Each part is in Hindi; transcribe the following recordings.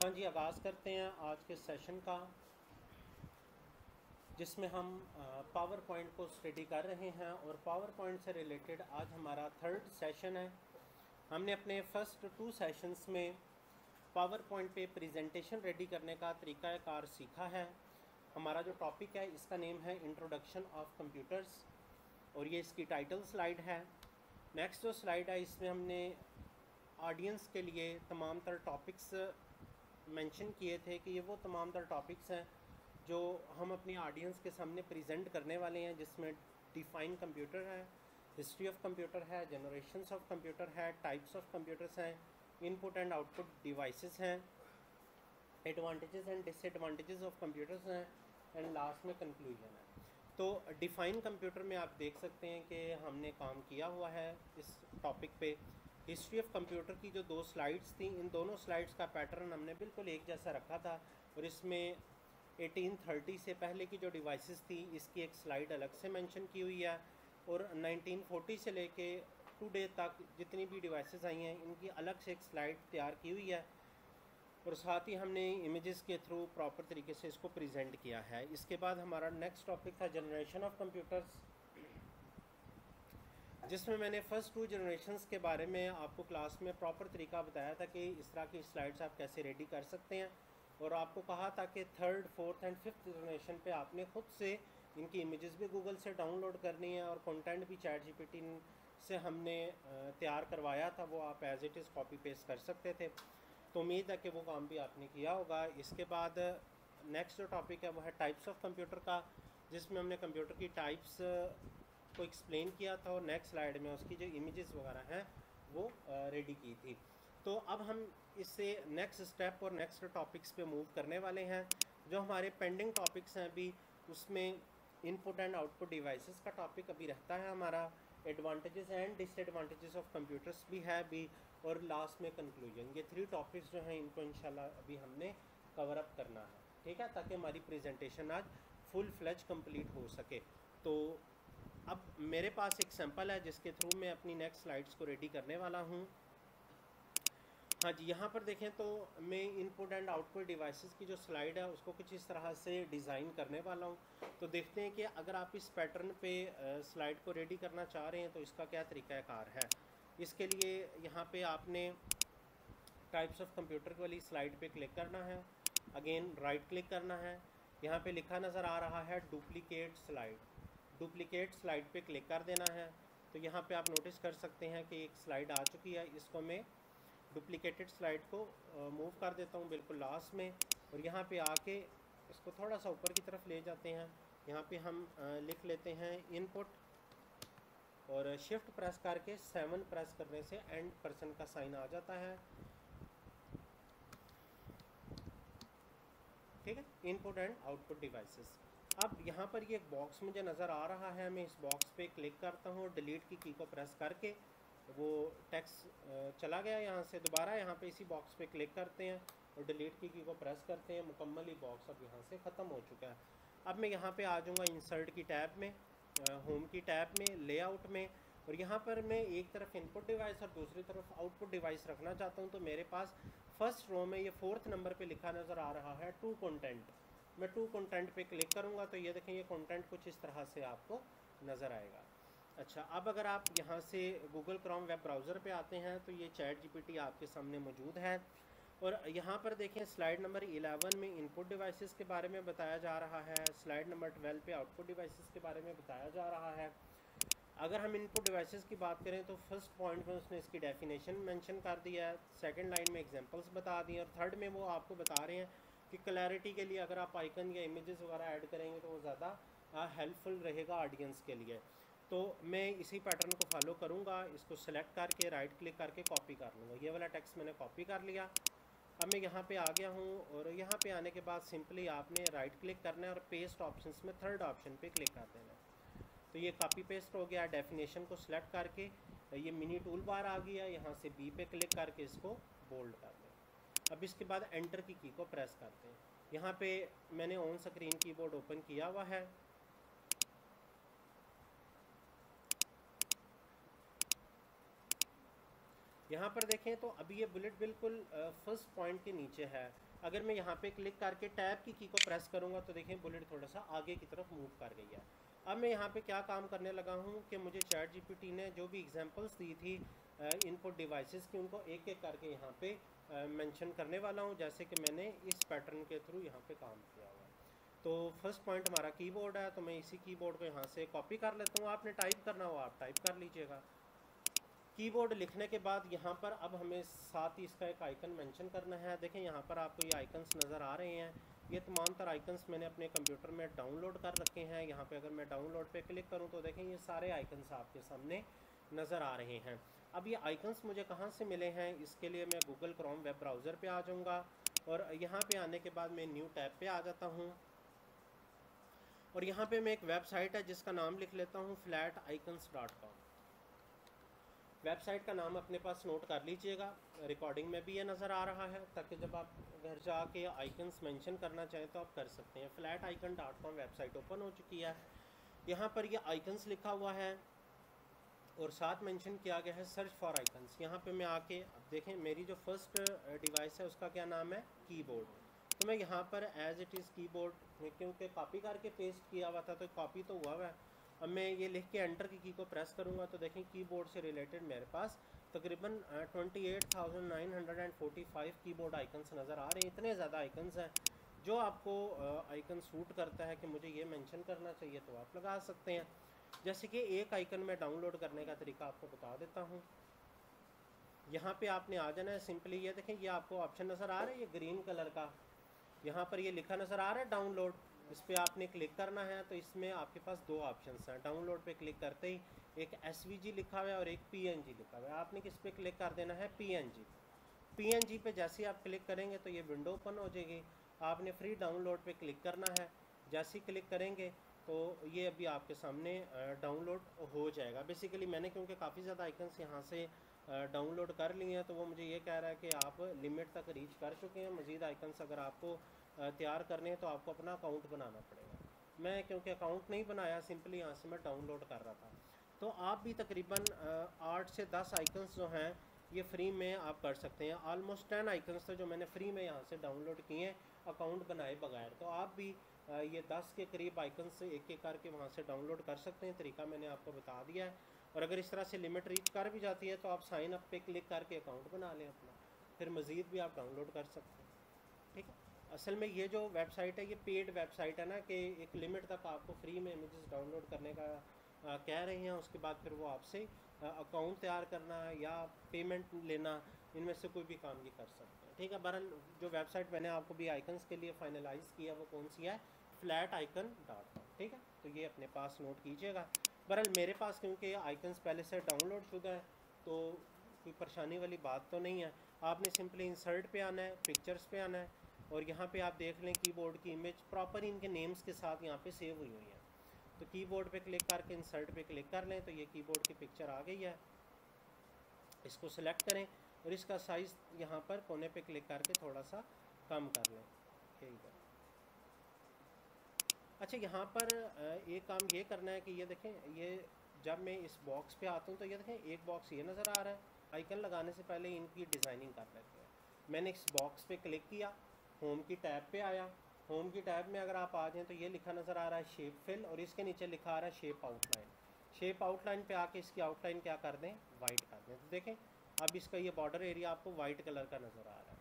हाँ जी, आगाज़ करते हैं आज के सेशन का, जिसमें हम पावर पॉइंट को स्टडी कर रहे हैं। और पावर पॉइंट से रिलेटेड आज हमारा थर्ड सेशन है। हमने अपने फर्स्ट 2 सेशंस में पावर पॉइंट पे प्रेजेंटेशन रेडी करने का तरीक़ाकार सीखा है। हमारा जो टॉपिक है इसका नेम है इंट्रोडक्शन ऑफ कंप्यूटर्स, और ये इसकी टाइटल स्लाइड है। नेक्स्ट जो स्लाइड है इसमें हमने ऑडियंस के लिए तमाम तर टॉपिक्स मेंशन किए थे कि ये वो तमाम तर टॉपिक्स हैं जो हम अपनी ऑडियंस के सामने प्रेजेंट करने वाले हैं, जिसमें डिफ़ाइन कंप्यूटर है, हिस्ट्री ऑफ कंप्यूटर है, जनरेशंस ऑफ कंप्यूटर है, टाइप्स ऑफ कंप्यूटर्स हैं, इनपुट एंड आउटपुट डिवाइसेस हैं, advantages and disadvantages of computers हैं, एंड लास्ट में कंक्लूजन है। तो डिफ़ाइन कंप्यूटर में आप देख सकते हैं कि हमने काम किया हुआ है इस टॉपिक पे। हिस्ट्री ऑफ कंप्यूटर की जो 2 स्लाइड्स थी, इन दोनों स्लाइड्स का पैटर्न हमने बिल्कुल एक जैसा रखा था, और इसमें 1830 से पहले की जो डिवाइसेस थी इसकी एक स्लाइड अलग से मेंशन की हुई है, और 1940 से लेके टुडे तक जितनी भी डिवाइसेस आई हैं इनकी अलग से एक स्लाइड तैयार की हुई है, और साथ ही हमने इमेजेस के थ्रू प्रॉपर तरीके से इसको प्रेजेंट किया है। इसके बाद हमारा नेक्स्ट टॉपिक था जनरेशन ऑफ कंप्यूटर्स, जिसमें मैंने फ़र्स्ट 2 जनरेशन्स के बारे में आपको क्लास में प्रॉपर तरीका बताया था कि इस तरह की स्लाइड्स आप कैसे रेडी कर सकते हैं, और आपको कहा था कि 3rd, 4th and 5th generation पे आपने ख़ुद से इनकी इमेजेस भी गूगल से डाउनलोड करनी है, और कंटेंट भी चैट जीपीटी से हमने तैयार करवाया था, वो आप as it is copy paste कर सकते थे। तो उम्मीद है कि वो काम भी आपने किया होगा। इसके बाद नेक्स्ट जो टॉपिक है वो है टाइप्स ऑफ कंप्यूटर का, जिसमें हमने कंप्यूटर की टाइप्स को एक्सप्लेन किया था, और नेक्स्ट स्लाइड में उसकी जो इमेजेस वगैरह हैं वो रेडी की थी। तो अब हम इससे नेक्स्ट स्टेप और नेक्स्ट टॉपिक्स पे मूव करने वाले हैं। जो हमारे पेंडिंग टॉपिक्स हैं अभी, उसमें इनपुट एंड आउटपुट डिवाइसेस का टॉपिक अभी रहता है हमारा, advantages and disadvantages of computers भी है अभी, और लास्ट में कंक्लूजन। ये 3 टॉपिक्स जो हैं इनको इंशाल्लाह अभी हमने कवर अप करना है, ठीक है, ताकि हमारी प्रेजेंटेशन आज फुल फ्लेज कंप्लीट हो सके। तो अब मेरे पास एक सैम्पल है जिसके थ्रू मैं अपनी नेक्स्ट स्लाइड्स को रेडी करने वाला हूँ। हाँ जी, यहाँ पर देखें तो मैं इनपुट एंड आउटपुट डिवाइसेस की जो स्लाइड है उसको कुछ इस तरह से डिज़ाइन करने वाला हूँ। तो देखते हैं कि अगर आप इस पैटर्न पे स्लाइड को रेडी करना चाह रहे हैं तो इसका क्या तरीक़ाकार है। इसके लिए यहाँ पे आपने टाइप्स ऑफ कंप्यूटर वाली स्लाइड पे क्लिक करना है, अगेन राइट क्लिक करना है। यहाँ पे लिखा नज़र आ रहा है डुप्लीकेट स्लाइड, डुप्लीकेट स्लाइड पे क्लिक कर देना है। तो यहाँ पे आप नोटिस कर सकते हैं कि एक स्लाइड आ चुकी है। इसको मैं डुप्लीकेटेड स्लाइड को मूव कर देता हूँ बिल्कुल लास्ट में, और यहाँ पे आके इसको थोड़ा सा ऊपर की तरफ ले जाते हैं। यहाँ पे हम लिख लेते हैं इनपुट, और शिफ्ट प्रेस करके 7 प्रेस करने से एंड पर्सन का साइन आ जाता है, ठीक है, इनपुट एंड आउटपुट डिवाइसेस। अब यहाँ पर ये एक बॉक्स मुझे नज़र आ रहा है, मैं इस बॉक्स पे क्लिक करता हूँ, डिलीट की को प्रेस करके वो टेक्स्ट चला गया यहाँ से। दोबारा यहाँ पे इसी बॉक्स पे क्लिक करते हैं और डिलीट की को प्रेस करते हैं, मुकम्मल ही बॉक्स अब यहाँ से ख़त्म हो चुका है। अब मैं यहाँ पे आ जाऊँगा इंसर्ट की टैब में, होम की टैब में, लेआउट में, और यहाँ पर मैं एक तरफ इनपुट डिवाइस और दूसरी तरफ आउटपुट डिवाइस रखना चाहता हूँ। तो मेरे पास फर्स्ट रो में ये 4th नंबर पे लिखा नज़र आ रहा है टू कंटेंट। मैं टू कंटेंट पे क्लिक करूँगा तो ये देखें, ये कंटेंट कुछ इस तरह से आपको नज़र आएगा। अच्छा, अब अगर आप यहाँ से गूगल क्रोम वेब ब्राउज़र पे आते हैं तो ये चैट जीपीटी आपके सामने मौजूद है, और यहाँ पर देखें स्लाइड नंबर 11 में इनपुट डिवाइसेस के बारे में बताया जा रहा है, स्लाइड नंबर 12 पे आउटपुट डिवाइसेस के बारे में बताया जा रहा है। अगर हम इनपुट डिवाइसेस की बात करें तो फर्स्ट पॉइंट में उसने इसकी डेफिनेशन मेंशन कर दिया है, सेकंड लाइन में एग्जांपल्स बता दिए, और थर्ड में वो आपको बता रहे हैं कि क्लैरिटी के लिए अगर आप आइकन या इमेजेस वगैरह ऐड करेंगे तो वो ज़्यादा हेल्पफुल रहेगा ऑडियंस के लिए। तो मैं इसी पैटर्न को फॉलो करूँगा, इसको सेलेक्ट करके राइट क्लिक करके कॉपी कर लूँगा। ये वाला टेक्स्ट मैंने कॉपी कर लिया। अब मैं यहाँ पे आ गया हूँ, और यहाँ पे आने के बाद सिंपली आपने राइट क्लिक करना है और पेस्ट ऑप्शंस में 3rd ऑप्शन पे क्लिक कर देना है। तो ये कॉपी पेस्ट हो गया। डेफिनेशन को सिलेक्ट करके ये मिनी टूल बार आ गया, यहाँ से बी पे क्लिक करके इसको बोल्ड कर दें। अब इसके बाद एंटर की को प्रेस करते हैं। यहाँ पे मैंने ऑन स्क्रीन कीबोर्ड ओपन किया हुआ है। यहाँ पर देखें तो अभी ये बुलेट बिल्कुल फर्स्ट पॉइंट के नीचे है। अगर मैं यहाँ पे क्लिक करके टैब की को प्रेस करूँगा तो देखें बुलेट थोड़ा सा आगे की तरफ मूव कर गई है। अब मैं यहाँ पे क्या काम करने लगा हूँ कि मुझे चैट जीपीटी ने जो भी एग्जांपल्स दी थी इनपुट डिवाइसेस की, उनको एक एक करके यहाँ पे मेंशन करने वाला हूँ, जैसे कि मैंने इस पैटर्न के थ्रू यहाँ पे काम किया हुआ है। तो फर्स्ट पॉइंट हमारा कीबोर्ड है, तो मैं इसी कीबोर्ड को यहाँ से कॉपी कर लेता हूँ। आपने टाइप करना हो आप टाइप कर लीजिएगा। कीबोर्ड लिखने के बाद यहाँ पर अब हमें साथ ही इसका एक आइकन मेंशन करना है। देखें यहाँ पर आपको ये आइकन्स नज़र आ रहे हैं। ये तमाम तर आइकन्स मैंने अपने कंप्यूटर में डाउनलोड कर रखे हैं। यहाँ पे अगर मैं डाउनलोड पे क्लिक करूँ तो देखें ये सारे आइकन्स आपके सामने नज़र आ रहे हैं। अब ये आइकन्स मुझे कहाँ से मिले हैं, इसके लिए मैं गूगल क्रोम वेब ब्राउज़र पे आ जाऊँगा और यहाँ पे आने के बाद मैं न्यू टैब पे आ जाता हूँ और यहाँ पे मैं एक वेबसाइट है जिसका नाम लिख लेता हूँ flaticons.com। वेबसाइट का नाम अपने पास नोट कर लीजिएगा, रिकॉर्डिंग में भी ये नज़र आ रहा है, ताकि जब आप घर जाके आइकन्स मेंशन करना चाहें तो आप कर सकते हैं। flaticon.com वेबसाइट ओपन हो चुकी है। यहाँ पर ये आइकन्स लिखा हुआ है और साथ मेंशन किया गया है सर्च फॉर आइकन्स। यहाँ पे मैं आके अब देखें मेरी जो फर्स्ट डिवाइस है उसका क्या नाम है, कीबोर्ड। तो मैं यहाँ पर एज इट इज़ कीबोर्ड में क्योंकि कॉपी करके पेस्ट किया हुआ था तो कॉपी तो हुआ है। अब मैं ये लिख के एंटर की को प्रेस करूँगा तो देखें कीबोर्ड से रिलेटेड मेरे पास तकरीबन 28,945 कीबोर्ड आइकन्स नज़र आ रहे हैं। इतने ज़्यादा आइकन्स हैं। जो आपको आइकन सूट करता है कि मुझे ये मेंशन करना चाहिए तो आप लगा सकते हैं। जैसे कि एक आइकन में डाउनलोड करने का तरीका आपको बता देता हूँ। यहाँ पे आपने आ जाना है, सिंपली ये देखें ये आपको ऑप्शन नज़र आ रहा है, ये ग्रीन कलर का यहाँ पर ये लिखा नज़र आ रहा है डाउनलोड। इस पर आपने क्लिक करना है तो इसमें आपके पास दो ऑप्शंस हैं। डाउनलोड पे क्लिक करते ही एक SVG लिखा हुआ है और एक PNG लिखा हुआ है। आपने किस पे क्लिक कर देना है, PNG पे जैसे ही आप क्लिक करेंगे तो ये विंडो ओपन हो जाएगी। आपने फ्री डाउनलोड पे क्लिक करना है। जैसे ही क्लिक करेंगे तो ये अभी आपके सामने डाउनलोड हो जाएगा। बेसिकली मैंने क्योंकि काफ़ी ज़्यादा आइकन्स यहाँ से डाउनलोड कर लिए हैं तो वो मुझे ये कह रहा है कि आप लिमिट तक रीच कर चुके हैं। मज़ीद आइकन्स अगर आपको तैयार करने हैं तो आपको अपना अकाउंट बनाना पड़ेगा। मैं क्योंकि अकाउंट नहीं बनाया, सिंपली यहाँ से मैं डाउनलोड कर रहा था। तो आप भी तकरीबन 8 से 10 आइकन्स जो हैं ये फ्री में आप कर सकते हैं। ऑलमोस्ट 10 आइकन्स थे जो मैंने फ्री में यहाँ से डाउनलोड किए हैं अकाउंट बनाए बगैर। तो आप भी ये 10 के करीब आइकन से एक एक करके वहाँ से डाउनलोड कर सकते हैं। तरीका मैंने आपको बता दिया है। और अगर इस तरह से लिमिट रीच कर भी जाती है तो आप साइन अप पे क्लिक करके अकाउंट बना लें अपना, फिर मज़ीद भी आप डाउनलोड कर सकते हैं। ठीक है। असल में ये जो वेबसाइट है ये पेड वेबसाइट है ना, कि एक लिमिट तक आपको फ्री में इमेजेस डाउनलोड करने का कह रहे हैं। उसके बाद फिर वो आपसे अकाउंट तैयार करना या पेमेंट लेना, इनमें से कोई भी काम ये कर सकते हैं। ठीक है। बहरहाल जो वेबसाइट मैंने आपको भी आइकन्स के लिए फाइनलाइज़ किया वो कौन सी है, flaticon.com। ठीक है। तो ये अपने पास नोट कीजिएगा। बहरहाल मेरे पास क्योंकि आइकन्स पहले से डाउनलोड शुदा है तो कोई परेशानी वाली बात तो नहीं है। आपने सिंपली इंसर्ट पे आना है, पिक्चर्स पे आना है और यहाँ पे आप देख लें कीबोर्ड की इमेज प्रॉपर इनके नेम्स के साथ यहाँ पे सेव हुई हुई है। तो कीबोर्ड पे क्लिक करके इंसर्ट पे क्लिक कर लें तो ये कीबोर्ड की पिक्चर आ गई है। इसको सेलेक्ट करें और इसका साइज़ यहाँ पर कोने पे क्लिक करके थोड़ा सा कम कर लें। ठीक है। अच्छा, यहाँ पर एक काम ये करना है कि ये देखें, ये जब मैं इस बॉक्स पे आता हूँ तो ये देखें एक बॉक्स ये नज़र आ रहा है। आइकन लगाने से पहले इनकी डिज़ाइनिंग कर लेते हैं। मैंने इस बॉक्स पे क्लिक किया, होम की टैब पे आया। होम की टैब में अगर आप आ जाएँ तो ये लिखा नज़र आ रहा है शेप फिल और इसके नीचे लिखा आ रहा है शेप आउटलाइन। शेप आउटलाइन पे आके इसकी आउटलाइन क्या कर दें, वाइट कर दें। तो देखें अब इसका ये बॉर्डर एरिया आपको वाइट कलर का नज़र आ रहा है।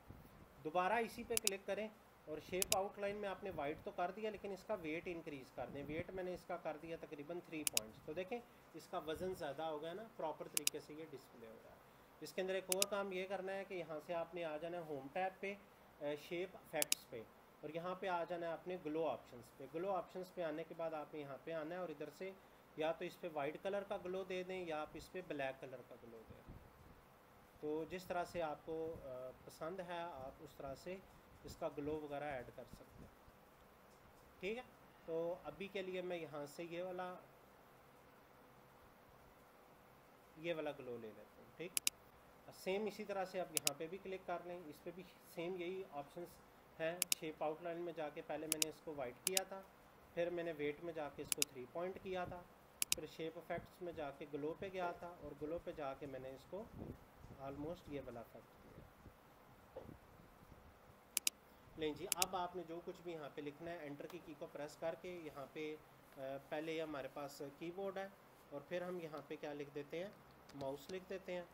दोबारा इसी पे क्लिक करें और शेप आउटलाइन में आपने वाइट तो कर दिया लेकिन इसका वेट इंक्रीज़ कर दें। वेट मैंने इसका कर दिया तकरीबन 3 पॉइंट्स। तो देखें इसका वज़न ज़्यादा हो गया ना, प्रॉपर तरीके से ये डिस्प्ले हो गया। इसके अंदर एक और काम ये करना है कि यहाँ से आपने आ जाना है होम टैब पे, शेप इफेक्ट्स पे और यहाँ पे आ जाना है अपने ग्लो ऑप्शंस पे। ग्लो ऑप्शंस पे आने के बाद आपने यहाँ पे आना है और इधर से या तो इस पर वाइट कलर का ग्लो दे दें या आप इस पर ब्लैक कलर का ग्लो दें। तो जिस तरह से आपको पसंद है आप उस तरह से इसका ग्लो वगैरह ऐड कर सकते हैं। ठीक है। तो अभी के लिए मैं यहाँ से ये वाला ग्लो ले लेता हूँ। ठीक। सेम इसी तरह से आप यहाँ पे भी क्लिक कर लें, इस पर भी सेम यही ऑप्शंस हैं। शेप आउटलाइन में जाके पहले मैंने इसको वाइट किया था, फिर मैंने वेट में जाके इसको 3 पॉइंट किया था, फिर शेप इफेक्ट्स में जाके ग्लो पे गया था और ग्लो पे जाके मैंने इसको ऑलमोस्ट ये वाला इफेक्ट किया। लें जी, अब आपने जो कुछ भी यहाँ पे लिखना है, एंटर की को प्रेस करके यहाँ पे पहले हमारे पास कीबोर्ड है और फिर हम यहाँ पे क्या लिख देते हैं, माउस लिख देते हैं।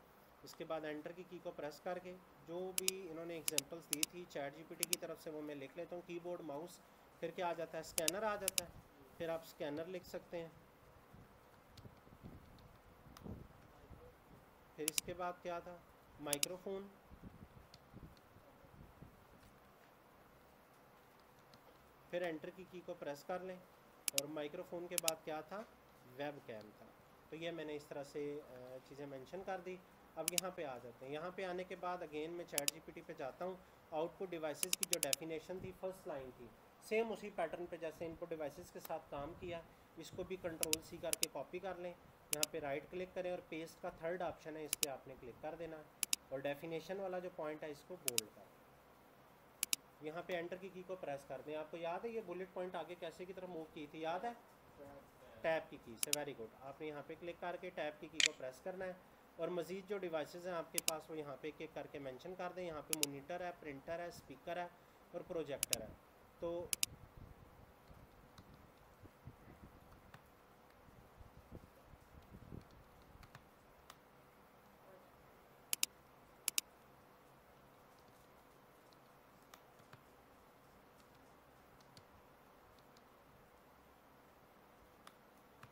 इसके बाद एंटर की को प्रेस करके जो भी इन्होंने एग्जांपल्स दी थी चैट जीपीटी की तरफ से वो मैं लिख लेता हूँ, कीबोर्ड, माउस, फिर क्या आ जाता है, स्कैनर आ जाता है। फिर आप स्कैनर लिख सकते हैं। फिर इसके बाद क्या था, माइक्रोफोन, फिर एंटर की को प्रेस कर लें और माइक्रोफोन के बाद क्या था, वेब कैम था। तो ये मैंने इस तरह से चीज़ें मेंशन कर दी। अब यहाँ पे आ जाते हैं। यहाँ पे आने के बाद अगेन मैं चैट जीपीटी पे जाता हूँ। आउटपुट डिवाइसेस की जो डेफिनेशन थी फर्स्ट लाइन थी, सेम उसी पैटर्न पे जैसे इनपुट डिवाइसेस के साथ काम किया, इसको भी कंट्रोल सी करके कॉपी कर लें। यहाँ पे राइट क्लिक करें और पेस्ट का थर्ड ऑप्शन है, इस पर आपने क्लिक कर देना और डेफिनेशन वाला जो पॉइंट है इसको बोल्ड कर, यहाँ पे एंटर की को प्रेस कर दें। आपको याद है ये बुलेट पॉइंट आगे कैसे की तरफ मूव की थी, याद है, टैब की से, वेरी गुड। आपने यहाँ पे क्लिक करके टैब की को प्रेस करना है और मज़ीद जो डिवाइसेस हैं आपके पास वो यहाँ पे एक एक करके मेंशन कर दें। यहाँ पे मोनीटर है, प्रिंटर है, स्पीकर है और प्रोजेक्टर है। तो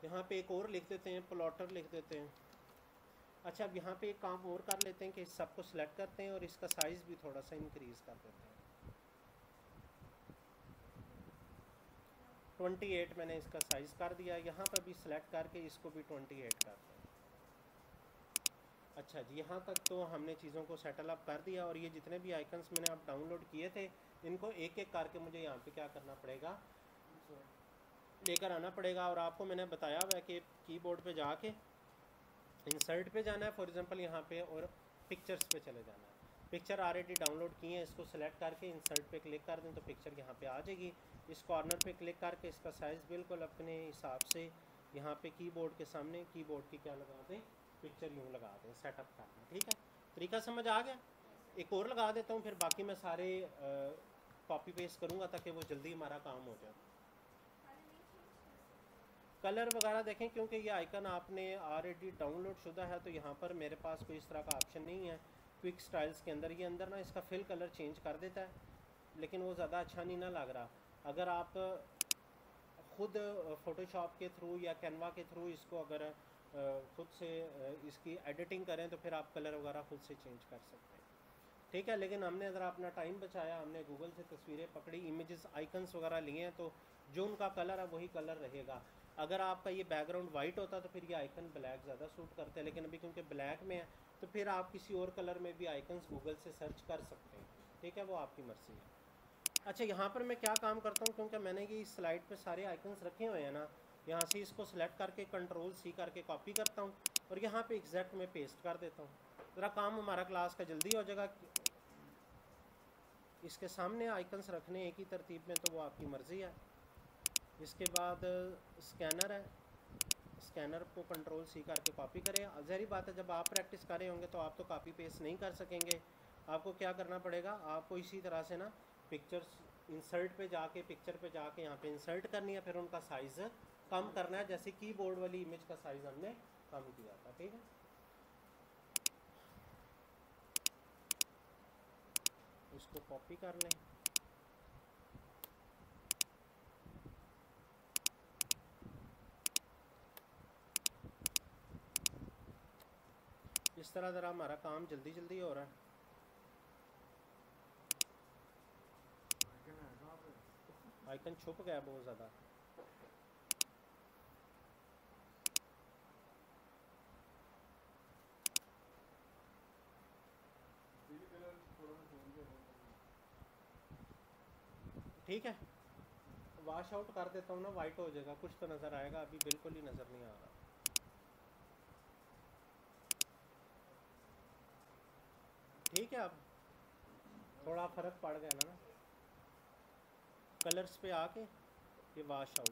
यहाँ पे एक और लिख देते हैं, प्लॉटर लिख देते हैं। अच्छा, अब यहाँ पे एक काम और कर लेते हैं कि इस सबको सिलेक्ट करते हैं और इसका साइज़ भी थोड़ा सा इंक्रीज़ कर देते हैं। 28 मैंने इसका साइज़ कर दिया। यहाँ पर भी सिलेक्ट करके इसको भी 28 कर दें। अच्छा जी, यहाँ तक तो हमने चीज़ों को सेटल अप कर दिया और ये जितने भी आइकन्स मैंने अब डाउनलोड किए थे इनको एक एक करके मुझे यहाँ पे क्या करना पड़ेगा, लेकर आना पड़ेगा। और आपको मैंने बताया हुआ है कि कीबोर्ड पे जाके इंसर्ट पे जाना है फॉर एग्जांपल यहाँ पे, और पिक्चर्स पे चले जाना है। पिक्चर ऑलरेडी डाउनलोड किए हैं, इसको सेलेक्ट करके इंसर्ट पे क्लिक कर दें तो पिक्चर यहाँ पे आ जाएगी। इस कॉर्नर पे क्लिक करके इसका साइज़ बिल्कुल अपने हिसाब से यहाँ पे कीबोर्ड के सामने कीबोर्ड की क्या लगा दें, पिक्चर यूँ लगा दें, सेटअप कर दें। ठीक है, तरीका समझ आ गया। एक और लगा देता हूँ, फिर बाकी मैं सारे कॉपी पेस्ट करूँगा ताकि वो जल्दी हमारा काम हो जाए। कलर वगैरह देखें, क्योंकि ये आइकन आपने ऑलरेडी डाउनलोड शुदा है तो यहाँ पर मेरे पास कोई इस तरह का ऑप्शन नहीं है। क्विक स्टाइल्स के अंदर ये अंदर ना इसका फिल कलर चेंज कर देता है, लेकिन वो ज़्यादा अच्छा नहीं ना लग रहा। अगर आप ख़ुद फ़ोटोशॉप के थ्रू या कैनवा के थ्रू इसको अगर ख़ुद से इसकी एडिटिंग करें तो फिर आप कलर वगैरह ख़ुद से चेंज कर सकते हैं। ठीक है, लेकिन हमने अगर अपना टाइम बचाया, हमने गूगल से तस्वीरें पकड़ी, इमेजेस, आइकन्स वगैरह लिए हैं, तो जो उनका कलर है वही कलर रहेगा। अगर आपका ये बैकग्राउंड वाइट होता तो फिर ये आइकन ब्लैक ज़्यादा सूट करते हैं, लेकिन अभी क्योंकि ब्लैक में है तो फिर आप किसी और कलर में भी आइकन्स गूगल से सर्च कर सकते हैं। ठीक है, वो आपकी मर्ज़ी है। अच्छा, यहाँ पर मैं क्या काम करता हूँ, क्योंकि मैंने ये इस स्लाइड पे सारे आइकन्स रखे हुए हैं ना, यहाँ से इसको सिलेक्ट करके कंट्रोल सी करके कॉपी करता हूँ और यहाँ पे एग्जैक्ट में पेस्ट कर देता हूँ। ज़रा काम हमारा क्लास का जल्दी हो जाएगा। इसके सामने आइकन्स रखने एक ही तरतीब में तो वो आपकी मर्ज़ी है। इसके बाद स्कैनर है, स्कैनर को कंट्रोल सी करके कॉपी करें। ज़ाहिर बात है जब आप प्रैक्टिस कर रहे होंगे तो आप तो कॉपी पेस्ट नहीं कर सकेंगे। आपको क्या करना पड़ेगा, आपको इसी तरह से ना पिक्चर्स इंसर्ट पे जाके, पिक्चर पे जाके यहाँ पे इंसर्ट करनी है, फिर उनका साइज़ कम करना है, जैसे कीबोर्ड वाली इमेज का साइज़ हमने कम किया था। ठीक है, इसको कॉपी कर लें। इस तरह ज़रा हमारा काम जल्दी जल्दी हो रहा है। आइकन छुप गया बहुत ज़्यादा। ठीक है, वॉश आउट कर देता हूँ ना, वाइट हो जाएगा, कुछ तो नज़र आएगा, अभी बिल्कुल ही नज़र नहीं आ रहा। ठीक है, अब थोड़ा फ़र्क पड़ गया ना। कलर्स पे आके ये वॉश आउट,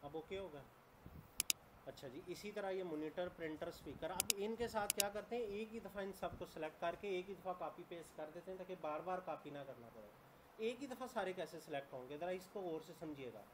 अब ओके होगा। अच्छा जी, इसी तरह ये मोनीटर, प्रिंटर, स्पीकर, अब इनके साथ क्या करते हैं, एक ही दफ़ा इन सबको सेलेक्ट करके एक ही दफ़ा कॉपी पेस्ट कर देते हैं ताकि बार बार कॉपी ना करना पड़े। एक ही दफ़ा सारे कैसे सेलेक्ट होंगे, ज़रा इसको और से समझिएगा।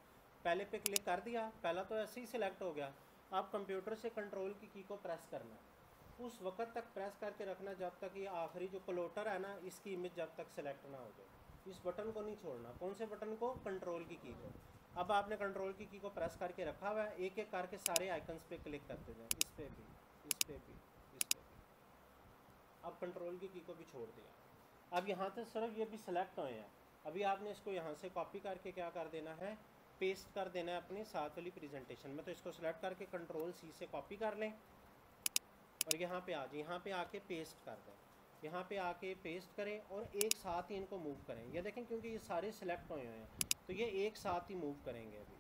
पहले पे क्लिक कर दिया, पहला तो ऐसे ही सिलेक्ट हो गया। आप कंप्यूटर से कंट्रोल की को प्रेस करना है, उस वक्त तक प्रेस करके रखना जब तक ये आखिरी जो क्लोटर है ना, इसकी इमेज जब तक सेलेक्ट ना हो जाए। इस बटन को नहीं छोड़ना। कौन से बटन को? कंट्रोल की को। अब आपने कंट्रोल की को प्रेस करके रखा हुआ है, एक एक करके सारे आइकन्स पे क्लिक करते जाएं, इस पे भी, इस पे भी, इस पे भी। अब कंट्रोल की को भी छोड़ दिया। अब यहाँ से सिर्फ ये भी सिलेक्ट हुए हैं। अभी आपने इसको यहाँ से कॉपी करके क्या कर देना है, पेस्ट कर देना है अपने साथ वाली प्रेजेंटेशन में। तो इसको सिलेक्ट करके कंट्रोल सी से कॉपी कर लें और यहाँ पे आ जाए, यहाँ पे आके पेस्ट कर दें, यहाँ पे आके पेस्ट करें और एक साथ ही इनको मूव करें। ये देखें क्योंकि ये सारे सिलेक्ट हुए हैं तो ये एक साथ ही मूव करेंगे अभी।